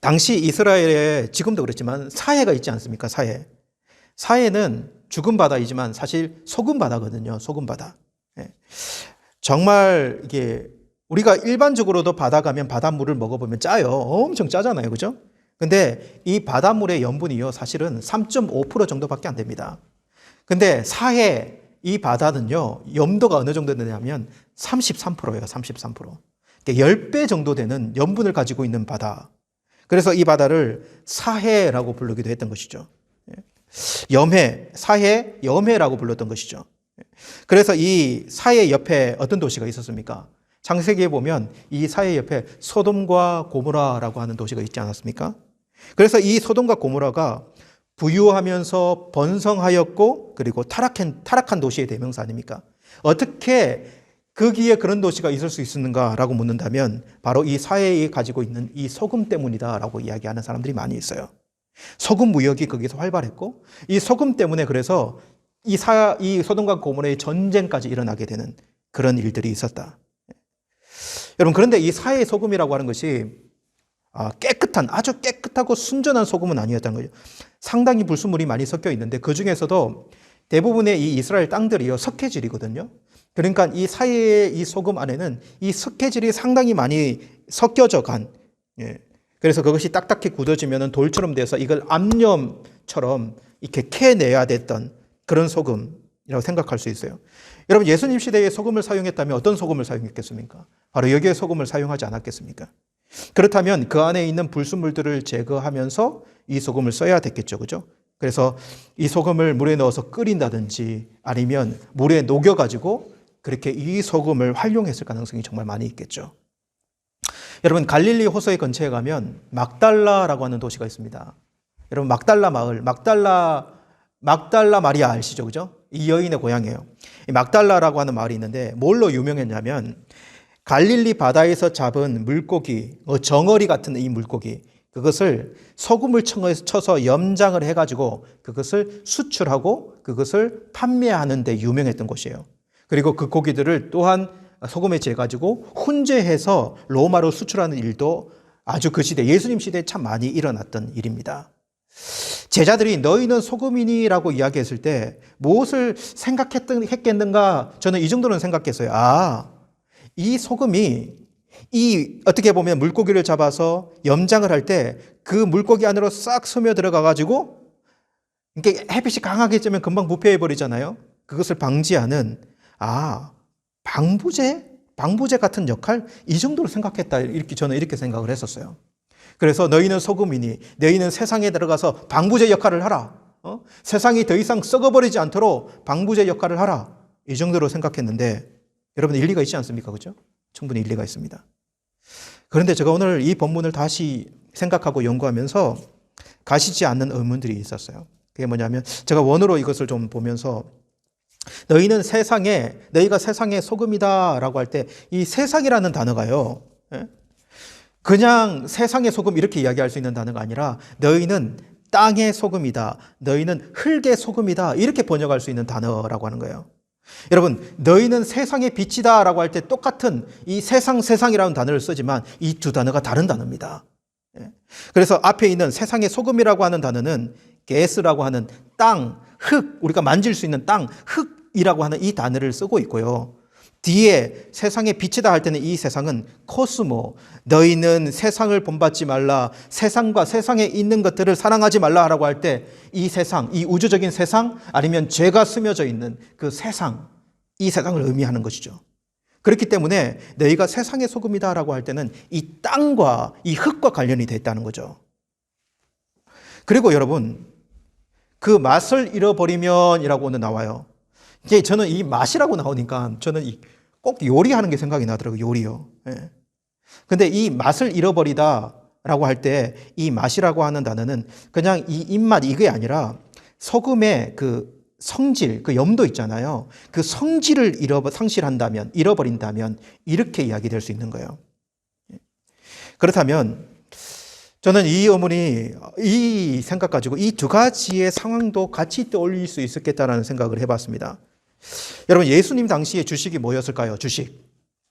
당시 이스라엘에 지금도 그렇지만 사해가 있지 않습니까? 사해는 죽은 바다이지만 사실 소금 바다거든요. 소금 바다. 정말 이게 우리가 일반적으로도 바다 가면 바닷물을 먹어보면 짜요. 엄청 짜잖아요. 그죠? 근데 이 바닷물의 염분이요. 사실은 3.5% 정도밖에 안 됩니다. 근데 사해 이 바다는요. 염도가 어느 정도 되냐면 33%예요. 33%. 그러니까 10배 정도 되는 염분을 가지고 있는 바다. 그래서 이 바다를 사해라고 부르기도 했던 것이죠. 염해, 사해, 염해라고 불렀던 것이죠. 그래서 이 사해 옆에 어떤 도시가 있었습니까? 창세기에 보면 이 사해 옆에 소돔과 고모라라고 하는 도시가 있지 않았습니까? 그래서 이 소돔과 고모라가 부유하면서 번성하였고 그리고 타락한 도시의 대명사 아닙니까? 어떻게 거기에 그런 도시가 있을 수 있었는가라고 묻는다면 바로 이 사해에 가지고 있는 이 소금 때문이다라고 이야기하는 사람들이 많이 있어요. 소금 무역이 거기서 활발했고 이 소금 때문에 그래서 이 소돔과 고모라의 전쟁까지 일어나게 되는 그런 일들이 있었다. 여러분 그런데 이 사해의 소금이라고 하는 것이 아주 깨끗하고 순전한 소금은 아니었다는 거죠. 상당히 불순물이 많이 섞여 있는데 그 중에서도 대부분의 이 이스라엘 땅들이요 석회질이거든요. 그러니까 이 사해의 이 소금 안에는 이 석회질이 상당히 많이 섞여져 간. 그래서 그것이 딱딱히 굳어지면 돌처럼 돼서 이걸 암염처럼 이렇게 캐내야 됐던 그런 소금이라고 생각할 수 있어요. 여러분 예수님 시대에 소금을 사용했다면 어떤 소금을 사용했겠습니까? 바로 여기에 소금을 사용하지 않았겠습니까? 그렇다면 그 안에 있는 불순물들을 제거하면서 이 소금을 써야 됐겠죠. 그죠? 그래서 이 소금을 물에 넣어서 끓인다든지 아니면 물에 녹여가지고 그렇게 이 소금을 활용했을 가능성이 정말 많이 있겠죠. 여러분 갈릴리 호수의 근처에 가면 막달라라고 하는 도시가 있습니다. 여러분 막달라 마을, 막달라 마리아 아시죠? 그죠? 이 여인의 고향이에요. 이 막달라라고 하는 마을이 있는데 뭘로 유명했냐면 갈릴리 바다에서 잡은 물고기, 정어리 같은 이 물고기 그것을 소금을 쳐서 염장을 해가지고 그것을 수출하고 그것을 판매하는 데 유명했던 곳이에요. 그리고 그 고기들을 또한 소금에 재가지고 훈제해서 로마로 수출하는 일도 아주 그 시대 예수님 시대에 참 많이 일어났던 일입니다. 제자들이 너희는 소금이니라고 이야기했을 때 무엇을 생각했겠는가? 저는 이 정도는 생각했어요. 이 소금이 어떻게 보면 물고기를 잡아서 염장을 할 때 그 물고기 안으로 싹 스며 들어가 가지고 이게 햇빛이 강하게 쬐면 금방 부패해 버리잖아요. 그것을 방지하는 방부제 같은 역할, 이 정도로 생각했다. 저는 이렇게 생각을 했었어요. 그래서 너희는 소금이니 너희는 세상에 들어가서 방부제 역할을 하라. 세상이 더 이상 썩어버리지 않도록 방부제 역할을 하라. 이 정도로 생각했는데 여러분 일리가 있지 않습니까? 그죠? 충분히 일리가 있습니다. 그런데 제가 오늘 이 본문을 다시 생각하고 연구하면서 가시지 않는 의문들이 있었어요. 그게 뭐냐면 제가 원어로 이것을 좀 보면서 너희가 세상의 소금이다 라고 할 때 이 세상이라는 단어가요, 그냥 세상의 소금 이렇게 이야기할 수 있는 단어가 아니라 너희는 땅의 소금이다, 너희는 흙의 소금이다 이렇게 번역할 수 있는 단어라고 하는 거예요. 여러분, 너희는 세상의 빛이다 라고 할 때 똑같은 이 세상이라는 단어를 쓰지만 이 두 단어가 다른 단어입니다. 그래서 앞에 있는 세상의 소금이라고 하는 단어는 게스라고 하는 땅, 흙, 우리가 만질 수 있는 땅, 흙이라고 하는 이 단어를 쓰고 있고요. 뒤에 세상의 빛이다 할 때는 이 세상은 코스모, 너희는 세상을 본받지 말라, 세상과 세상에 있는 것들을 사랑하지 말라라고 할 때 이 세상, 이 우주적인 세상 아니면 죄가 스며져 있는 그 세상, 이 세상을 의미하는 것이죠. 그렇기 때문에 너희가 세상의 소금이다라고 할 때는 이 땅과 이 흙과 관련이 됐다는 거죠. 그리고 여러분, 그 맛을 잃어버리면이라고 오늘 나와요. 이게 저는 이 맛이라고 나오니까 저는 꼭 요리하는 게 생각이 나더라고요. 요리요. 근데 이 맛을 잃어버리다라고 할 때 이 맛이라고 하는 단어는 그냥 이 입맛 이게 아니라 소금의 그 성질, 그 염도 있잖아요. 그 성질을 상실한다면, 잃어버린다면 이렇게 이야기될 수 있는 거예요. 그렇다면 저는 이 어머니, 이 생각 가지고 이 두 가지의 상황도 같이 떠올릴 수 있었겠다라는 생각을 해봤습니다. 여러분, 예수님 당시의 주식이 뭐였을까요? 주식.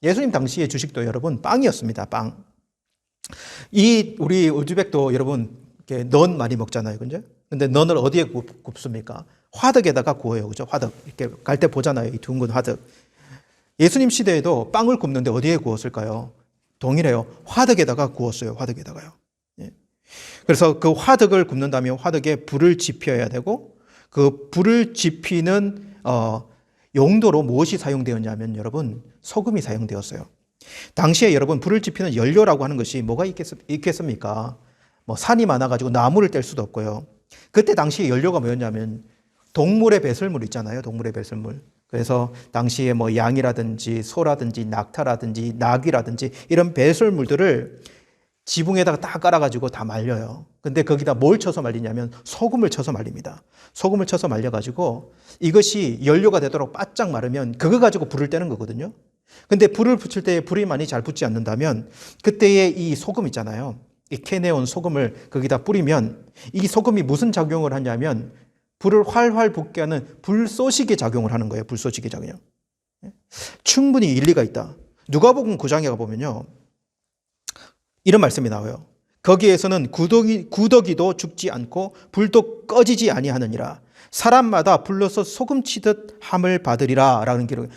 예수님 당시의 주식도 여러분 빵이었습니다. 빵. 우리 우즈벡도 여러분 이렇게 넌 많이 먹잖아요, 그죠? 근데 넌을 어디에 굽습니까? 화덕에다가 구워요, 그죠? 화덕 이렇게 갈 때 보잖아요, 이 둥근 화덕. 예수님 시대에도 빵을 굽는데 어디에 구웠을까요? 동일해요. 화덕에다가 구웠어요, 화덕에다가요. 그래서 그 화덕을 굽는다면 화덕에 불을 지펴야 되고 그 불을 지피는 용도로 무엇이 사용되었냐면 여러분 소금이 사용되었어요. 당시에 여러분 불을 지피는 연료라고 하는 것이 뭐가 있겠습니까? 뭐 산이 많아가지고 나무를 뗄 수도 없고요. 그때 당시에 연료가 뭐였냐면 동물의 배설물 있잖아요. 동물의 배설물. 그래서 당시에 뭐 양이라든지 소라든지 낙타라든지 나귀라든지 이런 배설물들을 지붕에다가 딱 깔아가지고 다 말려요. 근데 거기다 뭘 쳐서 말리냐면 소금을 쳐서 말립니다. 소금을 쳐서 말려가지고 이것이 연료가 되도록 바짝 마르면 그거 가지고 불을 떼는 거거든요. 근데 불을 붙일 때 불이 많이 잘 붙지 않는다면 그때의 이 소금 있잖아요. 이 캐내온 소금을 거기다 뿌리면 이 소금이 무슨 작용을 하냐면 불을 활활 붙게 하는 불쏘시개 작용을 하는 거예요. 불쏘시개 작용. 충분히 일리가 있다. 누가복음 9장에 가보면요. 이런 말씀이 나와요. 거기에서는 구더기도 죽지 않고 불도 꺼지지 아니하느니라. 사람마다 불러서 소금치듯 함을 받으리라 라는 기록.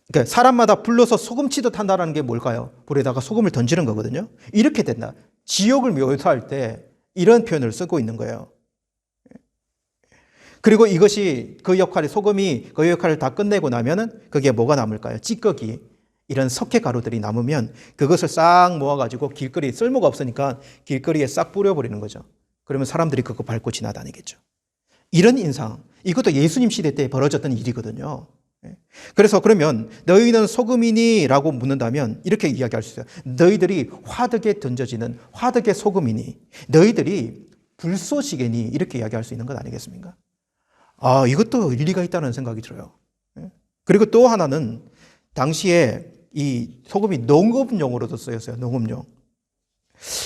그러니까 사람마다 불러서 소금치듯 한다는 게 뭘까요? 불에다가 소금을 던지는 거거든요. 이렇게 된다. 지옥을 묘사할 때 이런 표현을 쓰고 있는 거예요. 그리고 이것이 소금이 그 역할을 다 끝내고 나면은 그게 뭐가 남을까요? 찌꺼기. 이런 석회 가루들이 남으면 그것을 싹 모아가지고 길거리에 쓸모가 없으니까 길거리에 싹 뿌려버리는 거죠. 그러면 사람들이 그거 밟고 지나다니겠죠. 이런 인상, 이것도 예수님 시대 때 벌어졌던 일이거든요. 그래서 그러면 너희는 소금이니? 라고 묻는다면 이렇게 이야기할 수 있어요. 너희들이 화덕에 던져지는 화덕의 소금이니? 너희들이 불쏘시개니? 이렇게 이야기할 수 있는 것 아니겠습니까? 이것도 일리가 있다는 생각이 들어요. 그리고 또 하나는 당시에 이 소금이 농업용으로도 쓰였어요. 농업용.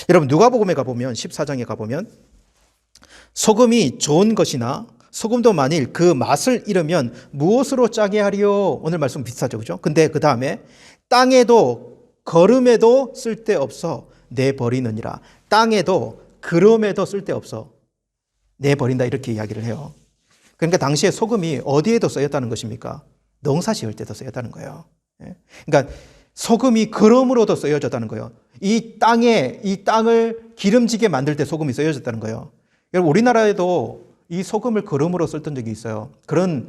여러분 누가복음에 가보면 14장에 가보면 소금이 좋은 것이나 소금도 만일 그 맛을 잃으면 무엇으로 짜게 하리요? 오늘 말씀 비슷하죠, 그죠? 근데 그 다음에 땅에도 거름에도 쓸데없어 내버리느니라. 땅에도 그름에도 쓸데없어. 내버린다 이렇게 이야기를 해요. 그러니까 당시에 소금이 어디에도 쓰였다는 것입니까? 농사 지을 때도 쓰였다는 거예요. 그러니까 소금이 그름으로도 쓰여졌다는 거예요. 이 땅을 기름지게 만들 때 소금이 쓰여졌다는 거예요. 여러분, 우리나라에도 이 소금을 그름으로 썼던 적이 있어요. 그러니까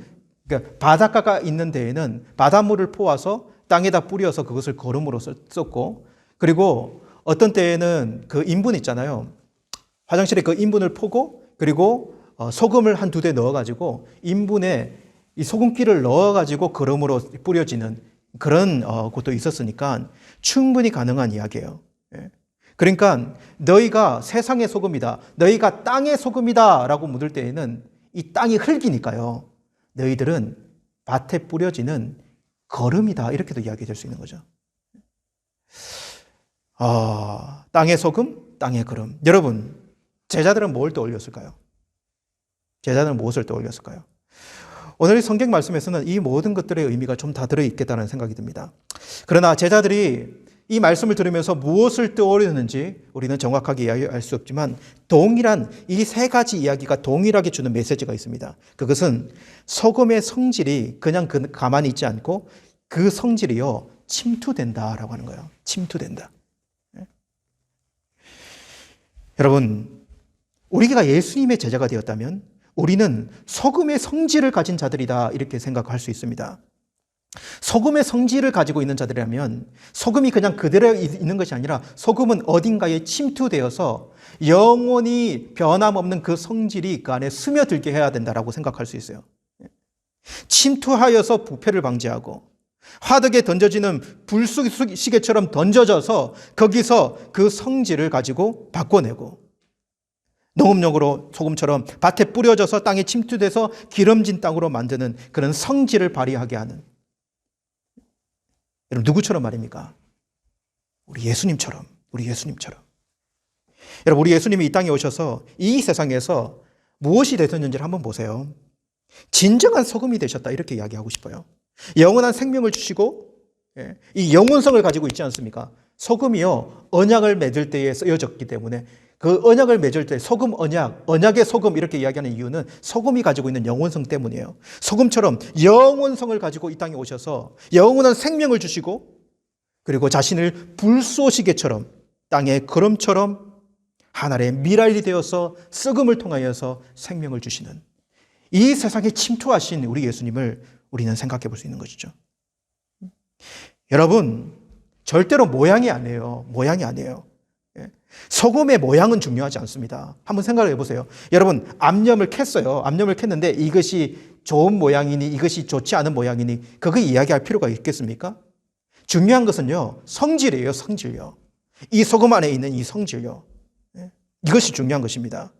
바닷가가 있는 데에는 바닷물을 포와서 땅에다 뿌려서 그것을 거름으로 썼고, 그리고 어떤 때에는 그 인분 있잖아요. 화장실에 그 인분을 포고, 그리고 소금을 한 2대 넣어가지고 인분에 이 소금기를 넣어가지고 거름으로 뿌려지는 그런 것도 있었으니까 충분히 가능한 이야기예요. 그러니까 너희가 세상의 소금이다, 너희가 땅의 소금이다 라고 묻을 때에는 이 땅이 흙이니까요, 너희들은 밭에 뿌려지는 거름이다 이렇게도 이야기될 수 있는 거죠. 땅의 소금, 땅의 거름. 여러분, 제자들은 뭘 떠올렸을까요? 제자들은 무엇을 떠올렸을까요? 오늘 성경 말씀에서는 이 모든 것들의 의미가 좀 다 들어있겠다는 생각이 듭니다. 그러나 제자들이 이 말씀을 들으면서 무엇을 떠올렸는지 우리는 정확하게 이야기할 수 없지만 동일한 이 3가지 이야기가 동일하게 주는 메시지가 있습니다. 그것은 소금의 성질이 그냥 가만히 있지 않고 그 성질이요, 침투된다라고 하는 거예요. 침투된다. 여러분, 우리가 예수님의 제자가 되었다면 우리는 소금의 성질을 가진 자들이다 이렇게 생각할 수 있습니다. 소금의 성질을 가지고 있는 자들이라면 소금이 그냥 그대로 있는 것이 아니라 소금은 어딘가에 침투되어서 영원히 변함없는 그 성질이 그 안에 스며들게 해야 된다라고 생각할 수 있어요. 침투하여서 부패를 방지하고 화덕에 던져지는 불쑥시개처럼 던져져서 거기서 그 성질을 가지고 바꿔내고, 농업용으로 소금처럼 밭에 뿌려져서 땅에 침투돼서 기름진 땅으로 만드는 그런 성질을 발휘하게 하는, 여러분 누구처럼 말입니까? 우리 예수님처럼. 여러분, 우리 예수님이 이 땅에 오셔서 이 세상에서 무엇이 되셨는지를 한번 보세요. 진정한 소금이 되셨다 이렇게 이야기하고 싶어요. 영원한 생명을 주시고 이 영원성을 가지고 있지 않습니까? 소금이요, 언약을 맺을 때에 쓰여졌기 때문에 그 언약을 맺을 때 소금 언약의 소금 이렇게 이야기하는 이유는 소금이 가지고 있는 영원성 때문이에요. 소금처럼 영원성을 가지고 이 땅에 오셔서 영원한 생명을 주시고, 그리고 자신을 불쏘시개처럼 땅의 거름처럼 하늘의 미랄이 되어서 썩음을 통하여서 생명을 주시는 이 세상에 침투하신 우리 예수님을 우리는 생각해 볼 수 있는 것이죠. 여러분, 절대로 모양이 아니에요. 소금의 모양은 중요하지 않습니다. 한번 생각을 해보세요. 여러분, 앞념을 캤어요. 앞념을 캤는데 이것이 좋은 모양이니 이것이 좋지 않은 모양이니 그거 이야기할 필요가 있겠습니까? 중요한 것은요, 성질이에요. 성질요. 이 소금 안에 있는 이 성질요. 이것이 중요한 것입니다.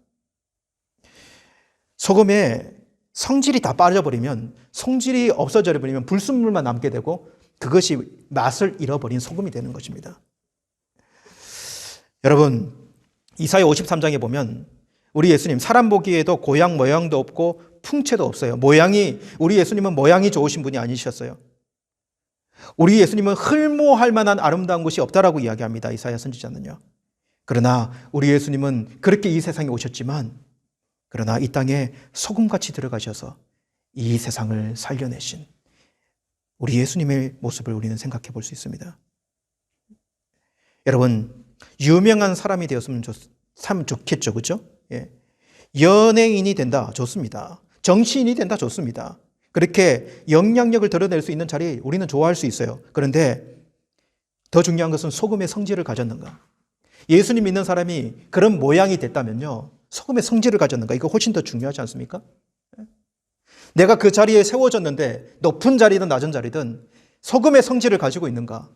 소금의 성질이 다 빠져버리면, 성질이 없어져 버리면 불순물만 남게 되고 그것이 맛을 잃어버린 소금이 되는 것입니다. 여러분, 이사야 53장에 보면 우리 예수님 사람 보기에도 고향 모양도 없고 풍채도 없어요. 우리 예수님은 모양이 좋으신 분이 아니셨어요. 우리 예수님은 흠모할 만한 아름다운 것이 없다라고 이야기합니다. 이사야 선지자는요. 그러나 우리 예수님은 그렇게 이 세상에 오셨지만, 그러나 이 땅에 소금같이 들어가셔서 이 세상을 살려내신 우리 예수님의 모습을 우리는 생각해 볼 수 있습니다. 여러분, 유명한 사람이 되었으면 참 좋겠죠, 그렇죠? 연예인이 된다, 좋습니다. 정치인이 된다, 좋습니다. 그렇게 영향력을 드러낼 수 있는 자리 우리는 좋아할 수 있어요. 그런데 더 중요한 것은 소금의 성질을 가졌는가? 예수님 믿는 사람이 그런 모양이 됐다면요, 소금의 성질을 가졌는가? 이거 훨씬 더 중요하지 않습니까? 내가 그 자리에 세워졌는데 높은 자리든 낮은 자리든 소금의 성질을 가지고 있는가?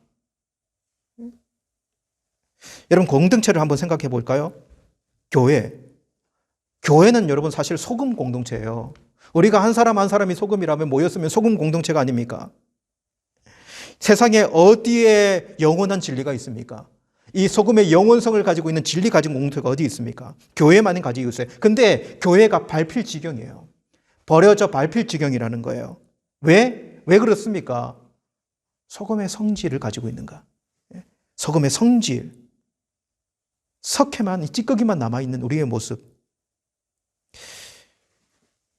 여러분, 공동체를 한번 생각해 볼까요? 교회는 여러분 사실 소금 공동체예요. 우리가 한 사람 한 사람이 소금이라면 모였으면 소금 공동체가 아닙니까? 세상에 어디에 영원한 진리가 있습니까? 이 소금의 영원성을 가지고 있는 진리 가진 공동체가 어디 있습니까? 교회만이 가지고 있어요. 근데 교회가 밟힐 지경이에요. 버려져 밟힐 지경이라는 거예요. 왜 그렇습니까? 소금의 성질을 가지고 있는가? 소금의 성질, 석회만, 찌꺼기만 남아있는 우리의 모습.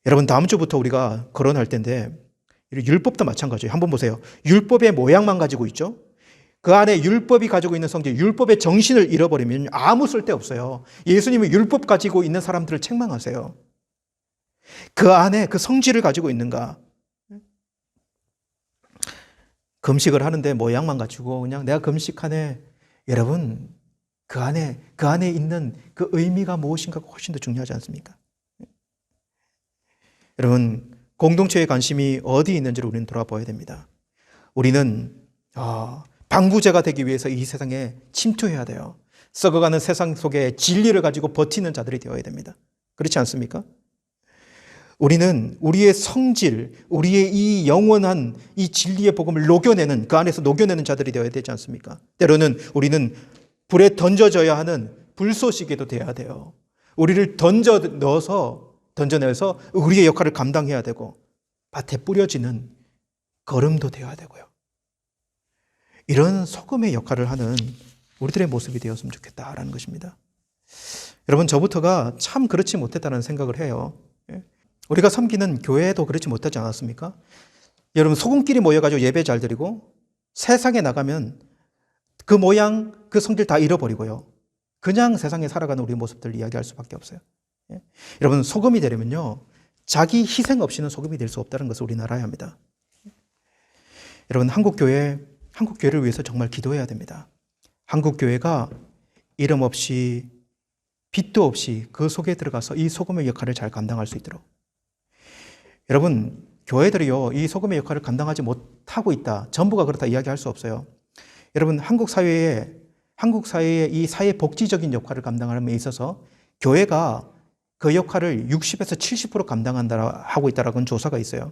여러분 다음 주부터 우리가 거론할 텐데 율법도 마찬가지예요. 한번 보세요. 율법의 모양만 가지고 있죠. 그 안에 율법이 가지고 있는 성질, 율법의 정신을 잃어버리면 아무 쓸데없어요. 예수님은 율법 가지고 있는 사람들을 책망하세요. 그 안에 그 성질을 가지고 있는가? 금식을 하는데 모양만 가지고 그냥 내가 금식하네. 여러분 그 안에 있는 그 의미가 무엇인가가 훨씬 더 중요하지 않습니까? 여러분 공동체의 관심이 어디 있는지를 우리는 돌아봐야 됩니다. 우리는 방부제가 되기 위해서 이 세상에 침투해야 돼요. 썩어가는 세상 속에 진리를 가지고 버티는 자들이 되어야 됩니다. 그렇지 않습니까? 우리는 우리의 성질, 우리의 이 영원한 이 진리의 복음을 녹여내는, 그 안에서 녹여내는 자들이 되어야 되지 않습니까? 때로는 우리는 불에 던져져야 하는 불쏘시개도 되어야 돼요. 우리를 던져내서 우리의 역할을 감당해야 되고 밭에 뿌려지는 거름도 되어야 되고요. 이런 소금의 역할을 하는 우리들의 모습이 되었으면 좋겠다라는 것입니다. 여러분 저부터가 참 그렇지 못했다는 생각을 해요. 우리가 섬기는 교회도 그렇지 못하지 않았습니까? 여러분 소금끼리 모여가지고 예배 잘 드리고 세상에 나가면 그 모양 그 성질 다 잃어버리고요. 그냥 세상에 살아가는 우리 모습들을 이야기할 수밖에 없어요. 여러분 소금이 되려면요 자기 희생 없이는 소금이 될 수 없다는 것을 우리는 알아야 합니다. 여러분 한국교회를 위해서 정말 기도해야 됩니다. 한국교회가 이름 없이 빛도 없이 그 속에 들어가서 이 소금의 역할을 잘 감당할 수 있도록. 여러분 교회들이요 이 소금의 역할을 감당하지 못하고 있다. 전부가 그렇다 이야기할 수 없어요. 여러분 한국 사회의 이 사회 복지적인 역할을 감당하는 데 있어서 교회가 그 역할을 60에서 70% 감당하고 있다라는 조사가 있어요.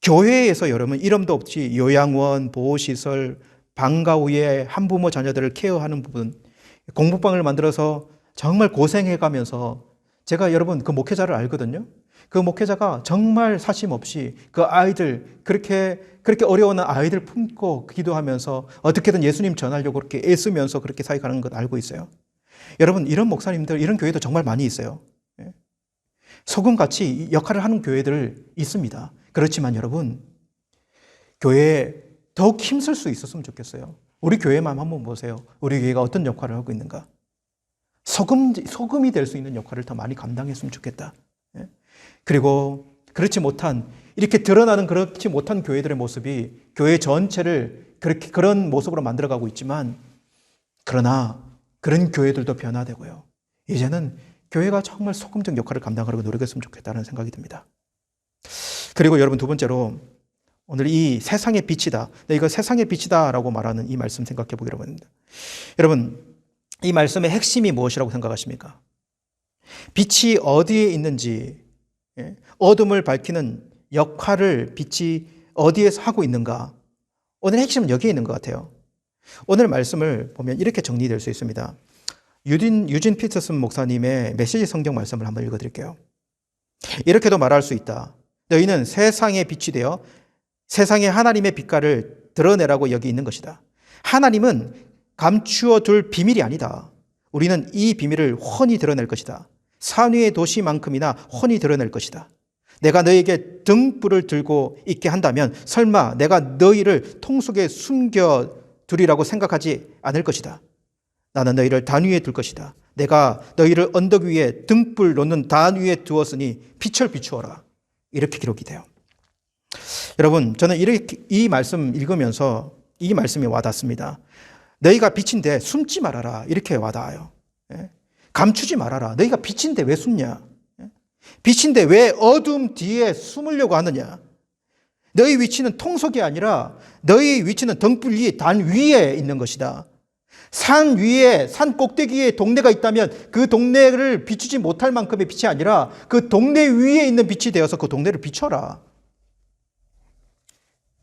교회에서 여러분 이름도 없이 요양원, 보호시설, 방과 후에 한부모 자녀들을 케어하는 부분, 공부방을 만들어서 정말 고생해가면서 제가 여러분 그 목회자를 알거든요. 그 목회자가 정말 사심 없이 그 아이들 그렇게 어려운 아이들 품고 기도하면서 어떻게든 예수님 전하려고 그렇게 애쓰면서 그렇게 사역하는 것 알고 있어요. 여러분 이런 목사님들 이런 교회도 정말 많이 있어요. 소금같이 역할을 하는 교회들 있습니다. 그렇지만 여러분 교회에 더욱 힘쓸 수 있었으면 좋겠어요. 우리 교회만 한번 보세요. 우리 교회가 어떤 역할을 하고 있는가. 소금이 될 수 있는 역할을 더 많이 감당했으면 좋겠다. 그리고 이렇게 드러나는 그렇지 못한 교회들의 모습이 교회 전체를 그런 모습으로 만들어가고 있지만 그러나 그런 교회들도 변화되고요. 이제는 교회가 정말 소금적 역할을 감당하려고 노력했으면 좋겠다는 생각이 듭니다. 그리고 여러분 두 번째로 오늘 이 세상의 빛이다. 이거 세상의 빛이다라고 말하는 이 말씀 생각해 보기로 합니다. 여러분 이 말씀의 핵심이 무엇이라고 생각하십니까? 빛이 어디에 있는지, 어둠을 밝히는 역할을 빛이 어디에서 하고 있는가? 오늘 핵심은 여기에 있는 것 같아요. 오늘 말씀을 보면 이렇게 정리될 수 있습니다. 유진 피터슨 목사님의 메시지 성경 말씀을 한번 읽어드릴게요. 이렇게도 말할 수 있다. 너희는 세상의 빛이 되어 세상에 하나님의 빛깔을 드러내라고 여기 있는 것이다. 하나님은 감추어 둘 비밀이 아니다. 우리는 이 비밀을 훤히 드러낼 것이다. 산 위의 도시만큼이나 훤히 드러낼 것이다. 내가 너희에게 등불을 들고 있게 한다면 설마 내가 너희를 통 속에 숨겨두리라고 생각하지 않을 것이다. 나는 너희를 단 위에 둘 것이다. 내가 너희를 언덕 위에 등불 놓는 단 위에 두었으니 빛을 비추어라. 이렇게 기록이 돼요. 여러분 저는 이 말씀 읽으면서 이 말씀이 와닿습니다. 너희가 빛인데 숨지 말아라. 이렇게 와닿아요. 감추지 말아라. 너희가 빛인데 왜 숨냐? 빛인데 왜 어둠 뒤에 숨으려고 하느냐? 너희 위치는 통속이 아니라 너희 위치는 등불 위에 단 위에 있는 것이다. 산 위에 산 꼭대기에 동네가 있다면 그 동네를 비추지 못할 만큼의 빛이 아니라 그 동네 위에 있는 빛이 되어서 그 동네를 비춰라.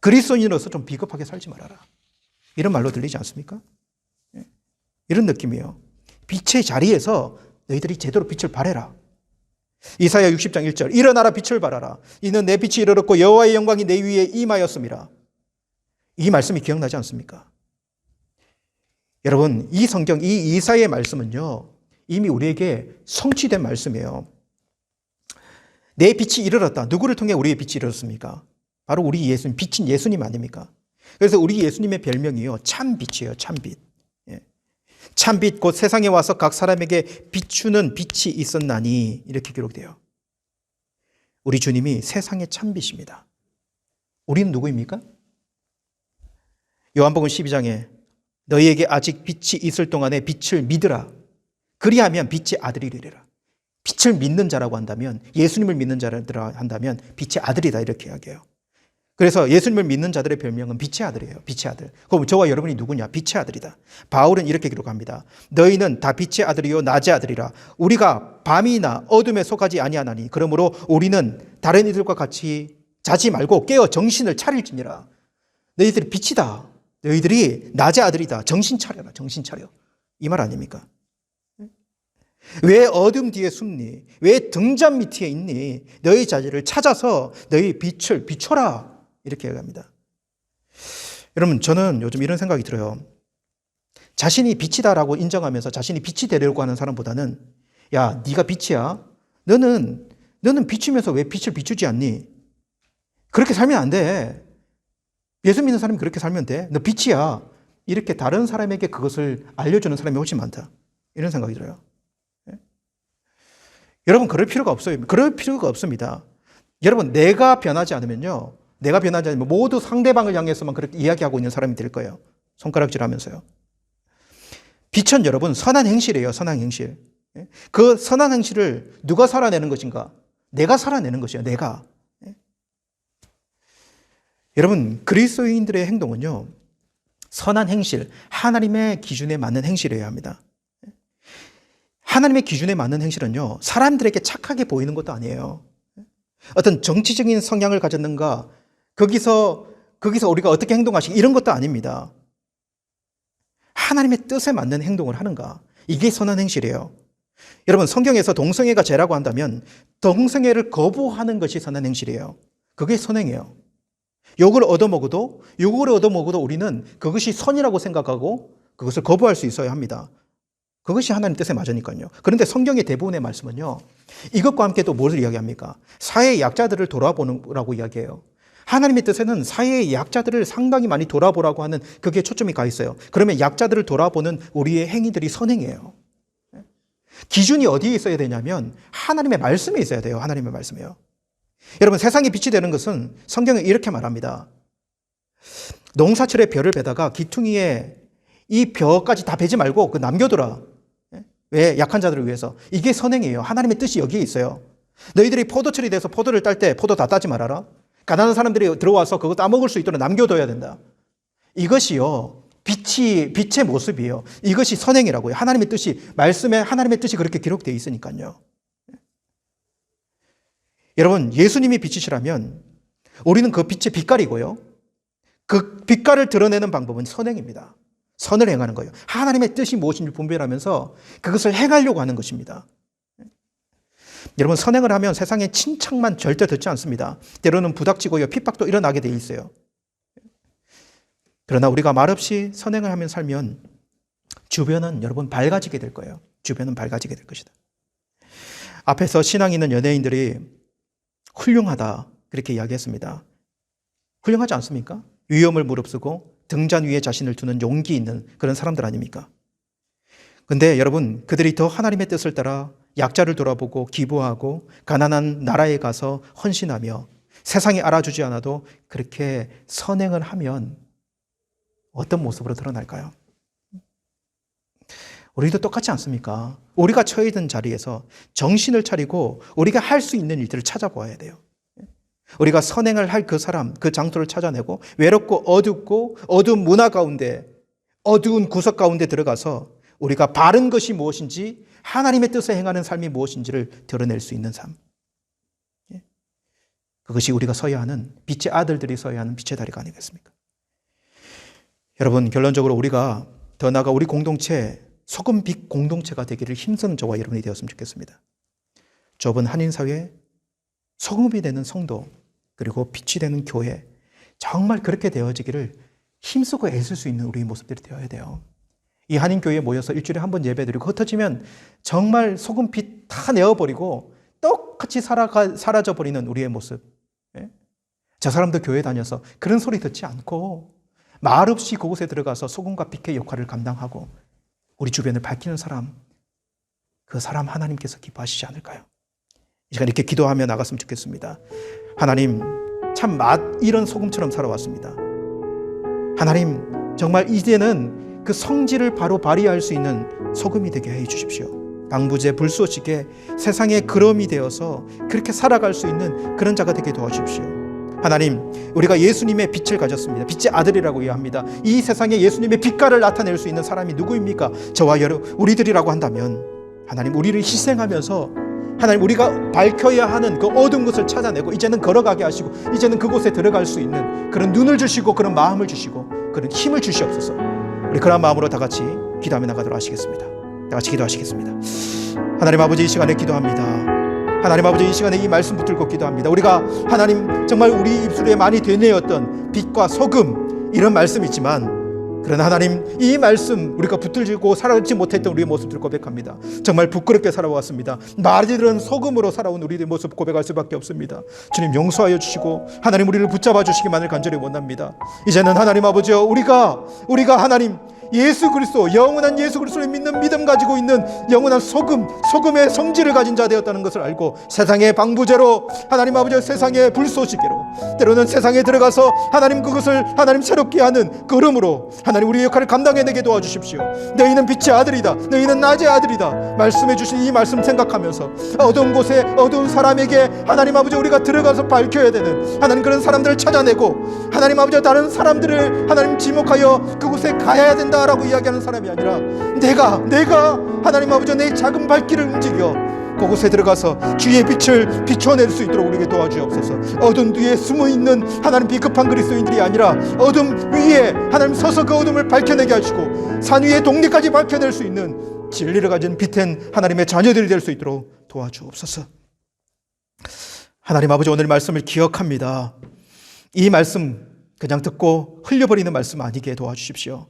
그리스도인으로서 좀 비겁하게 살지 말아라. 이런 말로 들리지 않습니까? 이런 느낌이에요. 빛의 자리에서 너희들이 제대로 빛을 발해라. 이사야 60장 1절 일어나라 빛을 발하라. 이는 내 빛이 이르렀고 여호와의 영광이 내 위에 임하였음이라. 이 말씀이 기억나지 않습니까? 여러분 이 성경 이 이사야의 말씀은요 이미 우리에게 성취된 말씀이에요. 내 빛이 이르렀다. 누구를 통해 우리의 빛이 이르렀습니까? 바로 우리 예수님, 빛인 예수님 아닙니까? 그래서 우리 예수님의 별명이요, 참빛이에요. 참빛. 예. 참빛 곧 세상에 와서 각 사람에게 비추는 빛이 있었나니, 이렇게 기록돼요. 우리 주님이 세상의 참빛입니다. 우리는 누구입니까? 요한복음 12장에 너희에게 아직 빛이 있을 동안에 빛을 믿으라. 그리하면 빛의 아들이리라. 빛을 믿는 자라고 한다면, 예수님을 믿는 자라 한다면 빛의 아들이다, 이렇게 이야기해요. 그래서 예수님을 믿는 자들의 별명은 빛의 아들이에요. 빛의 아들. 그럼 저와 여러분이 누구냐? 빛의 아들이다. 바울은 이렇게 기록합니다. 너희는 다 빛의 아들이요 낮의 아들이라. 우리가 밤이나 어둠에 속하지 아니하나니 그러므로 우리는 다른 이들과 같이 자지 말고 깨어 정신을 차릴지니라. 너희들이 빛이다. 너희들이 낮의 아들이다. 정신 차려라. 정신 차려. 이 말 아닙니까? 왜 어둠 뒤에 숨니? 왜 등잔 밑에 있니? 너희 자질을 찾아서 너희 빛을 비춰라. 이렇게 얘기합니다. 여러분, 저는 요즘 이런 생각이 들어요. 자신이 빛이다라고 인정하면서 자신이 빛이 되려고 하는 사람보다는, 야, 네가 빛이야? 너는 비추면서 왜 빛을 비추지 않니? 그렇게 살면 안 돼. 예수 믿는 사람이 그렇게 살면 돼. 너 빛이야. 이렇게 다른 사람에게 그것을 알려주는 사람이 훨씬 많다. 이런 생각이 들어요. 여러분, 그럴 필요가 없어요. 그럴 필요가 없습니다. 여러분, 내가 변하지 않으면요, 내가 변하지 않으면 모두 상대방을 향해서만 그렇게 이야기하고 있는 사람이 될 거예요. 손가락질 하면서요. 빛은 여러분 선한 행실이에요. 선한 행실. 그 선한 행실을 누가 살아내는 것인가? 내가 살아내는 것이에요. 내가. 여러분, 그리스도인들의 행동은요, 선한 행실, 하나님의 기준에 맞는 행실이어야 합니다. 하나님의 기준에 맞는 행실은요, 사람들에게 착하게 보이는 것도 아니에요. 어떤 정치적인 성향을 가졌는가, 거기서 우리가 어떻게 행동하시기, 이런 것도 아닙니다. 하나님의 뜻에 맞는 행동을 하는가, 이게 선한 행실이에요. 여러분, 성경에서 동성애가 죄라고 한다면 동성애를 거부하는 것이 선한 행실이에요. 그게 선행이에요. 욕을 얻어먹어도 우리는 그것이 선이라고 생각하고 그것을 거부할 수 있어야 합니다. 그것이 하나님 뜻에 맞으니까요. 그런데 성경의 대부분의 말씀은요, 이것과 함께 또 무엇을 이야기합니까? 사회의 약자들을 돌아보라고 이야기해요. 하나님의 뜻에는 사회의 약자들을 상당히 많이 돌아보라고 하는 그게 초점이 가 있어요. 그러면 약자들을 돌아보는 우리의 행위들이 선행이에요. 기준이 어디에 있어야 되냐면 하나님의 말씀에 있어야 돼요. 하나님의 말씀이요. 여러분, 세상에 빛이 되는 것은 성경은 이렇게 말합니다. 농사철에 벼를 베다가 기퉁이에 이 벼까지 다 베지 말고 그 남겨둬라. 왜? 약한 자들을 위해서. 이게 선행이에요. 하나님의 뜻이 여기에 있어요. 너희들이 포도철이 돼서 포도를 딸 때 포도 다 따지 말아라. 가난한 사람들이 들어와서 그거 따먹을 수 있도록 남겨둬야 된다. 이것이요, 빛의 모습이에요. 이것이 선행이라고요. 하나님의 뜻이, 말씀에 하나님의 뜻이 그렇게 기록되어 있으니까요. 여러분, 예수님이 빛이시라면 우리는 그 빛의 빛깔이고요, 그 빛깔을 드러내는 방법은 선행입니다. 선을 행하는 거예요. 하나님의 뜻이 무엇인지 분별하면서 그것을 행하려고 하는 것입니다. 여러분, 선행을 하면 세상에 칭찬만 절대 듣지 않습니다. 때로는 부닥치고요, 핍박도 일어나게 돼 있어요. 그러나 우리가 말없이 선행을 하며 살면 주변은 여러분 밝아지게 될 거예요. 주변은 밝아지게 될 것이다. 앞에서 신앙 있는 연예인들이 훌륭하다 그렇게 이야기했습니다. 훌륭하지 않습니까? 위험을 무릅쓰고 등잔 위에 자신을 두는 용기 있는 그런 사람들 아닙니까? 근데 여러분, 그들이 더 하나님의 뜻을 따라 약자를 돌아보고 기부하고 가난한 나라에 가서 헌신하며 세상이 알아주지 않아도 그렇게 선행을 하면 어떤 모습으로 드러날까요? 우리도 똑같지 않습니까? 우리가 처해 있는 자리에서 정신을 차리고 우리가 할 수 있는 일들을 찾아보아야 돼요. 우리가 선행을 할 그 사람, 그 장소를 찾아내고 외롭고 어둡고 어두운 문화 가운데, 어두운 구석 가운데 들어가서 우리가 바른 것이 무엇인지, 하나님의 뜻에 행하는 삶이 무엇인지를 드러낼 수 있는 삶. 그것이 우리가 서야 하는, 빛의 아들들이 서야 하는 빛의 다리가 아니겠습니까? 여러분, 결론적으로 우리가 더 나아가 우리 공동체, 소금빛 공동체가 되기를 힘쓰는 저와 여러분이 되었으면 좋겠습니다. 좁은 한인사회, 소금이 되는 성도, 그리고 빛이 되는 교회, 정말 그렇게 되어지기를 힘쓰고 애쓸 수 있는 우리의 모습들이 되어야 돼요. 이 한인교회에 모여서 일주일에 한 번 예배드리고 흩어지면 정말 소금빛 다 내어버리고 똑같이 사라져 버리는 우리의 모습. 예? 저 사람도 교회 다녀서 그런 소리 듣지 않고 말없이 그곳에 들어가서 소금과 빛의 역할을 감당하고 우리 주변을 밝히는 사람, 그 사람 하나님께서 기뻐하시지 않을까요? 이 시간 이렇게 기도하며 나갔으면 좋겠습니다. 하나님, 참 맛 잃은 소금처럼 살아왔습니다. 하나님, 정말 이제는 그 성질을 바로 발휘할 수 있는 소금이 되게 해 주십시오. 방부제 불쏘시개 세상의 그럼이 되어서 그렇게 살아갈 수 있는 그런 자가 되게 도와주십시오. 하나님, 우리가 예수님의 빛을 가졌습니다. 빛의 아들이라고 이해합니다. 이 세상에 예수님의 빛깔을 나타낼 수 있는 사람이 누구입니까? 저와 우리들이라고 한다면 하나님, 우리를 희생하면서 하나님, 우리가 밝혀야 하는 그 어두운 것을 찾아내고 이제는 걸어가게 하시고 이제는 그곳에 들어갈 수 있는 그런 눈을 주시고 그런 마음을 주시고 그런 힘을 주시옵소서. 우리 그런 마음으로 다 같이 기도하며 나가도록 하시겠습니다. 다 같이 기도하시겠습니다. 하나님 아버지, 이 시간에 기도합니다. 하나님 아버지, 이 시간에 이 말씀 붙들고 기도합니다. 우리가 하나님 정말 우리 입술에 많이 되뇌었던 빛과 소금 이런 말씀이지만, 그러나 하나님, 이 말씀 우리가 붙들고 살아오지 못했던 우리의 모습들 고백합니다. 정말 부끄럽게 살아왔습니다. 말이른 소금으로 살아온 우리의 모습 고백할 수밖에 없습니다. 주님, 용서하여 주시고 하나님, 우리를 붙잡아 주시기만을 간절히 원합니다. 이제는 하나님 아버지여, 우리가 하나님 예수 그리스도, 영원한 예수 그리스도를 믿는 믿음 가지고 있는 영원한 소금의 성질을 가진 자 되었다는 것을 알고 세상의 방부제로, 하나님 아버지 세상의 불쏘시개로, 때로는 세상에 들어가서 하나님 그것을 하나님 새롭게 하는 걸음으로 하나님 우리의 역할을 감당해내게 도와주십시오. 너희는 빛의 아들이다, 너희는 낮의 아들이다 말씀해 주신 이 말씀 생각하면서 어두운 곳에 어두운 사람에게 하나님 아버지 우리가 들어가서 밝혀야 되는 하나님 그런 사람들을 찾아내고, 하나님 아버지 다른 사람들을 하나님 지목하여 그곳에 가야 된다 라고 이야기하는 사람이 아니라 내가 하나님 아버지 내 작은 발길을 움직여 그곳에 들어가서 주의 빛을 비춰낼 수 있도록 우리에게 도와주옵소서. 어둠 뒤에 숨어있는 하나님 비겁한 그리스도인들이 아니라 어둠 위에 하나님 서서 그 어둠을 밝혀내게 하시고 산 위의 동리까지 밝혀낼 수 있는 진리를 가진 빛된 하나님의 자녀들이 될 수 있도록 도와주옵소서. 하나님 아버지, 오늘 말씀을 기억합니다. 이 말씀 그냥 듣고 흘려버리는 말씀 아니게 도와주십시오.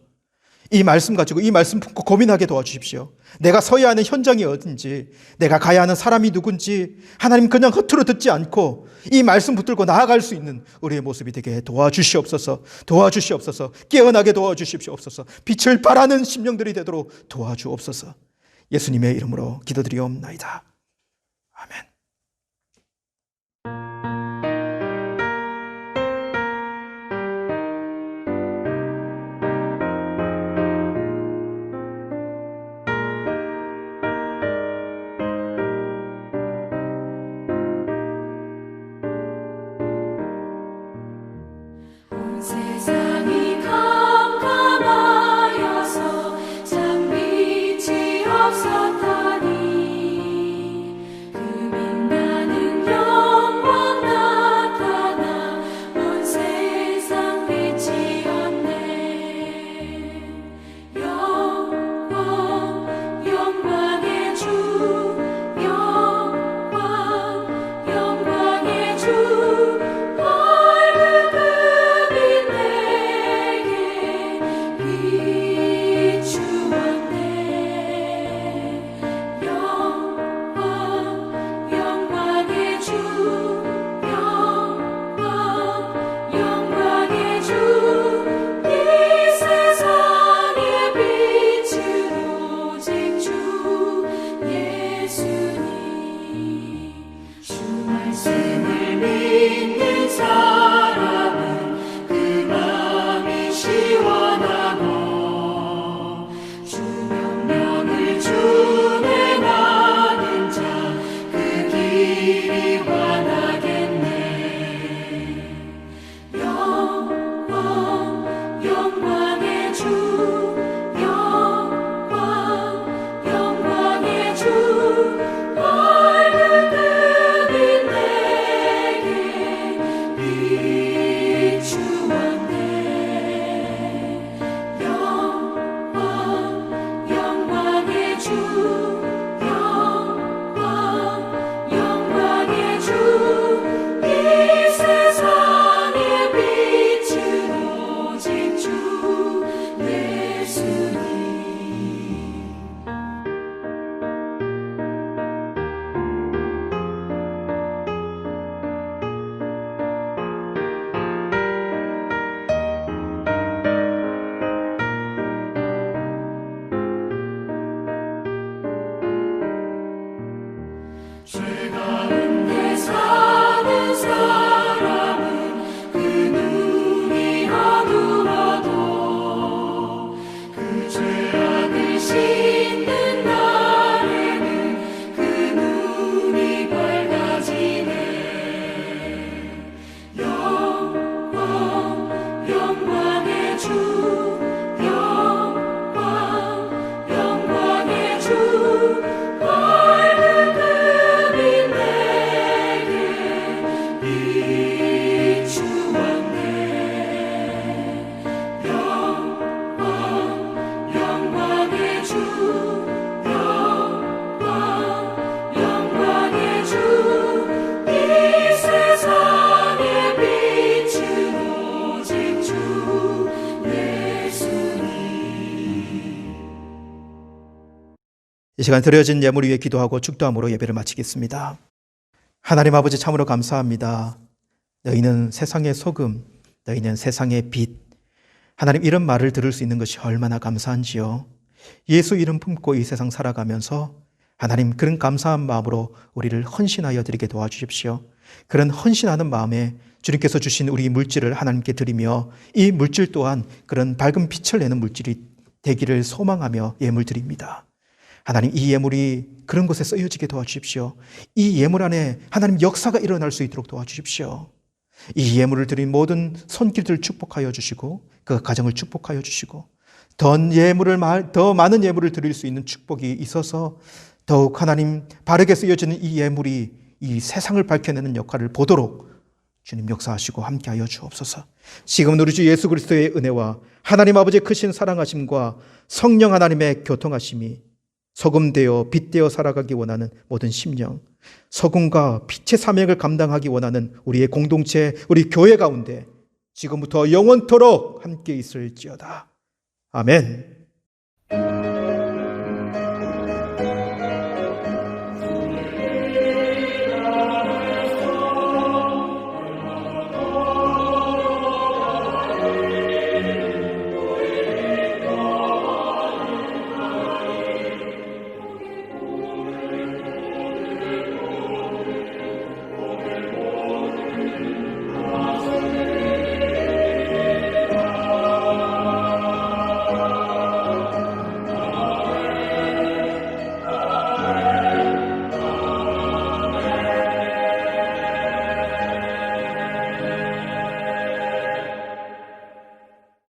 이 말씀 가지고 이 말씀 품고 고민하게 도와주십시오. 내가 서야 하는 현장이 어딘지, 내가 가야 하는 사람이 누군지 하나님 그냥 허투루 듣지 않고 이 말씀 붙들고 나아갈 수 있는 우리의 모습이 되게 도와주시옵소서. 깨어나게 도와주시옵소서. 빛을 발하는 심령들이 되도록 도와주옵소서. 예수님의 이름으로 기도드리옵나이다. 아멘. 세상이 캄캄하여서 참 빛이 없었다니, 그 빛나는 영광 나타나 온 세상 빛이었네. 영광의 주, 영광의 주, 밝은 그 빛 이 시간 드려진 예물 위에 기도하고 축도함으로 예배를 마치겠습니다. 하나님 아버지 참으로 감사합니다. 너희는 세상의 소금, 너희는 세상의 빛. 하나님 이런 말을 들을 수 있는 것이 얼마나 감사한지요. 예수 이름 품고 이 세상 살아가면서 하나님 그런 감사한 마음으로 우리를 헌신하여 드리게 도와주십시오. 그런 헌신하는 마음에 주님께서 주신 우리 물질을 하나님께 드리며 이 물질 또한 그런 밝은 빛을 내는 물질이 되기를 소망하며 예물 드립니다. 하나님 이 예물이 그런 곳에 쓰여지게 도와주십시오. 이 예물 안에 하나님 역사가 일어날 수 있도록 도와주십시오. 이 예물을 드린 모든 손길들 축복하여 주시고 그 가정을 축복하여 주시고 더 많은 예물을 드릴 수 있는 축복이 있어서 더욱 하나님 바르게 쓰여지는 이 예물이 이 세상을 밝혀내는 역할을 보도록 주님 역사하시고 함께하여 주옵소서. 지금은 우리 주 예수 그리스도의 은혜와 하나님 아버지의 크신 사랑하심과 성령 하나님의 교통하심이 소금되어 빛되어 살아가기 원하는 모든 심령, 소금과 빛의 사명을 감당하기 원하는 우리의 공동체, 우리 교회 가운데 지금부터 영원토록 함께 있을지어다. 아멘.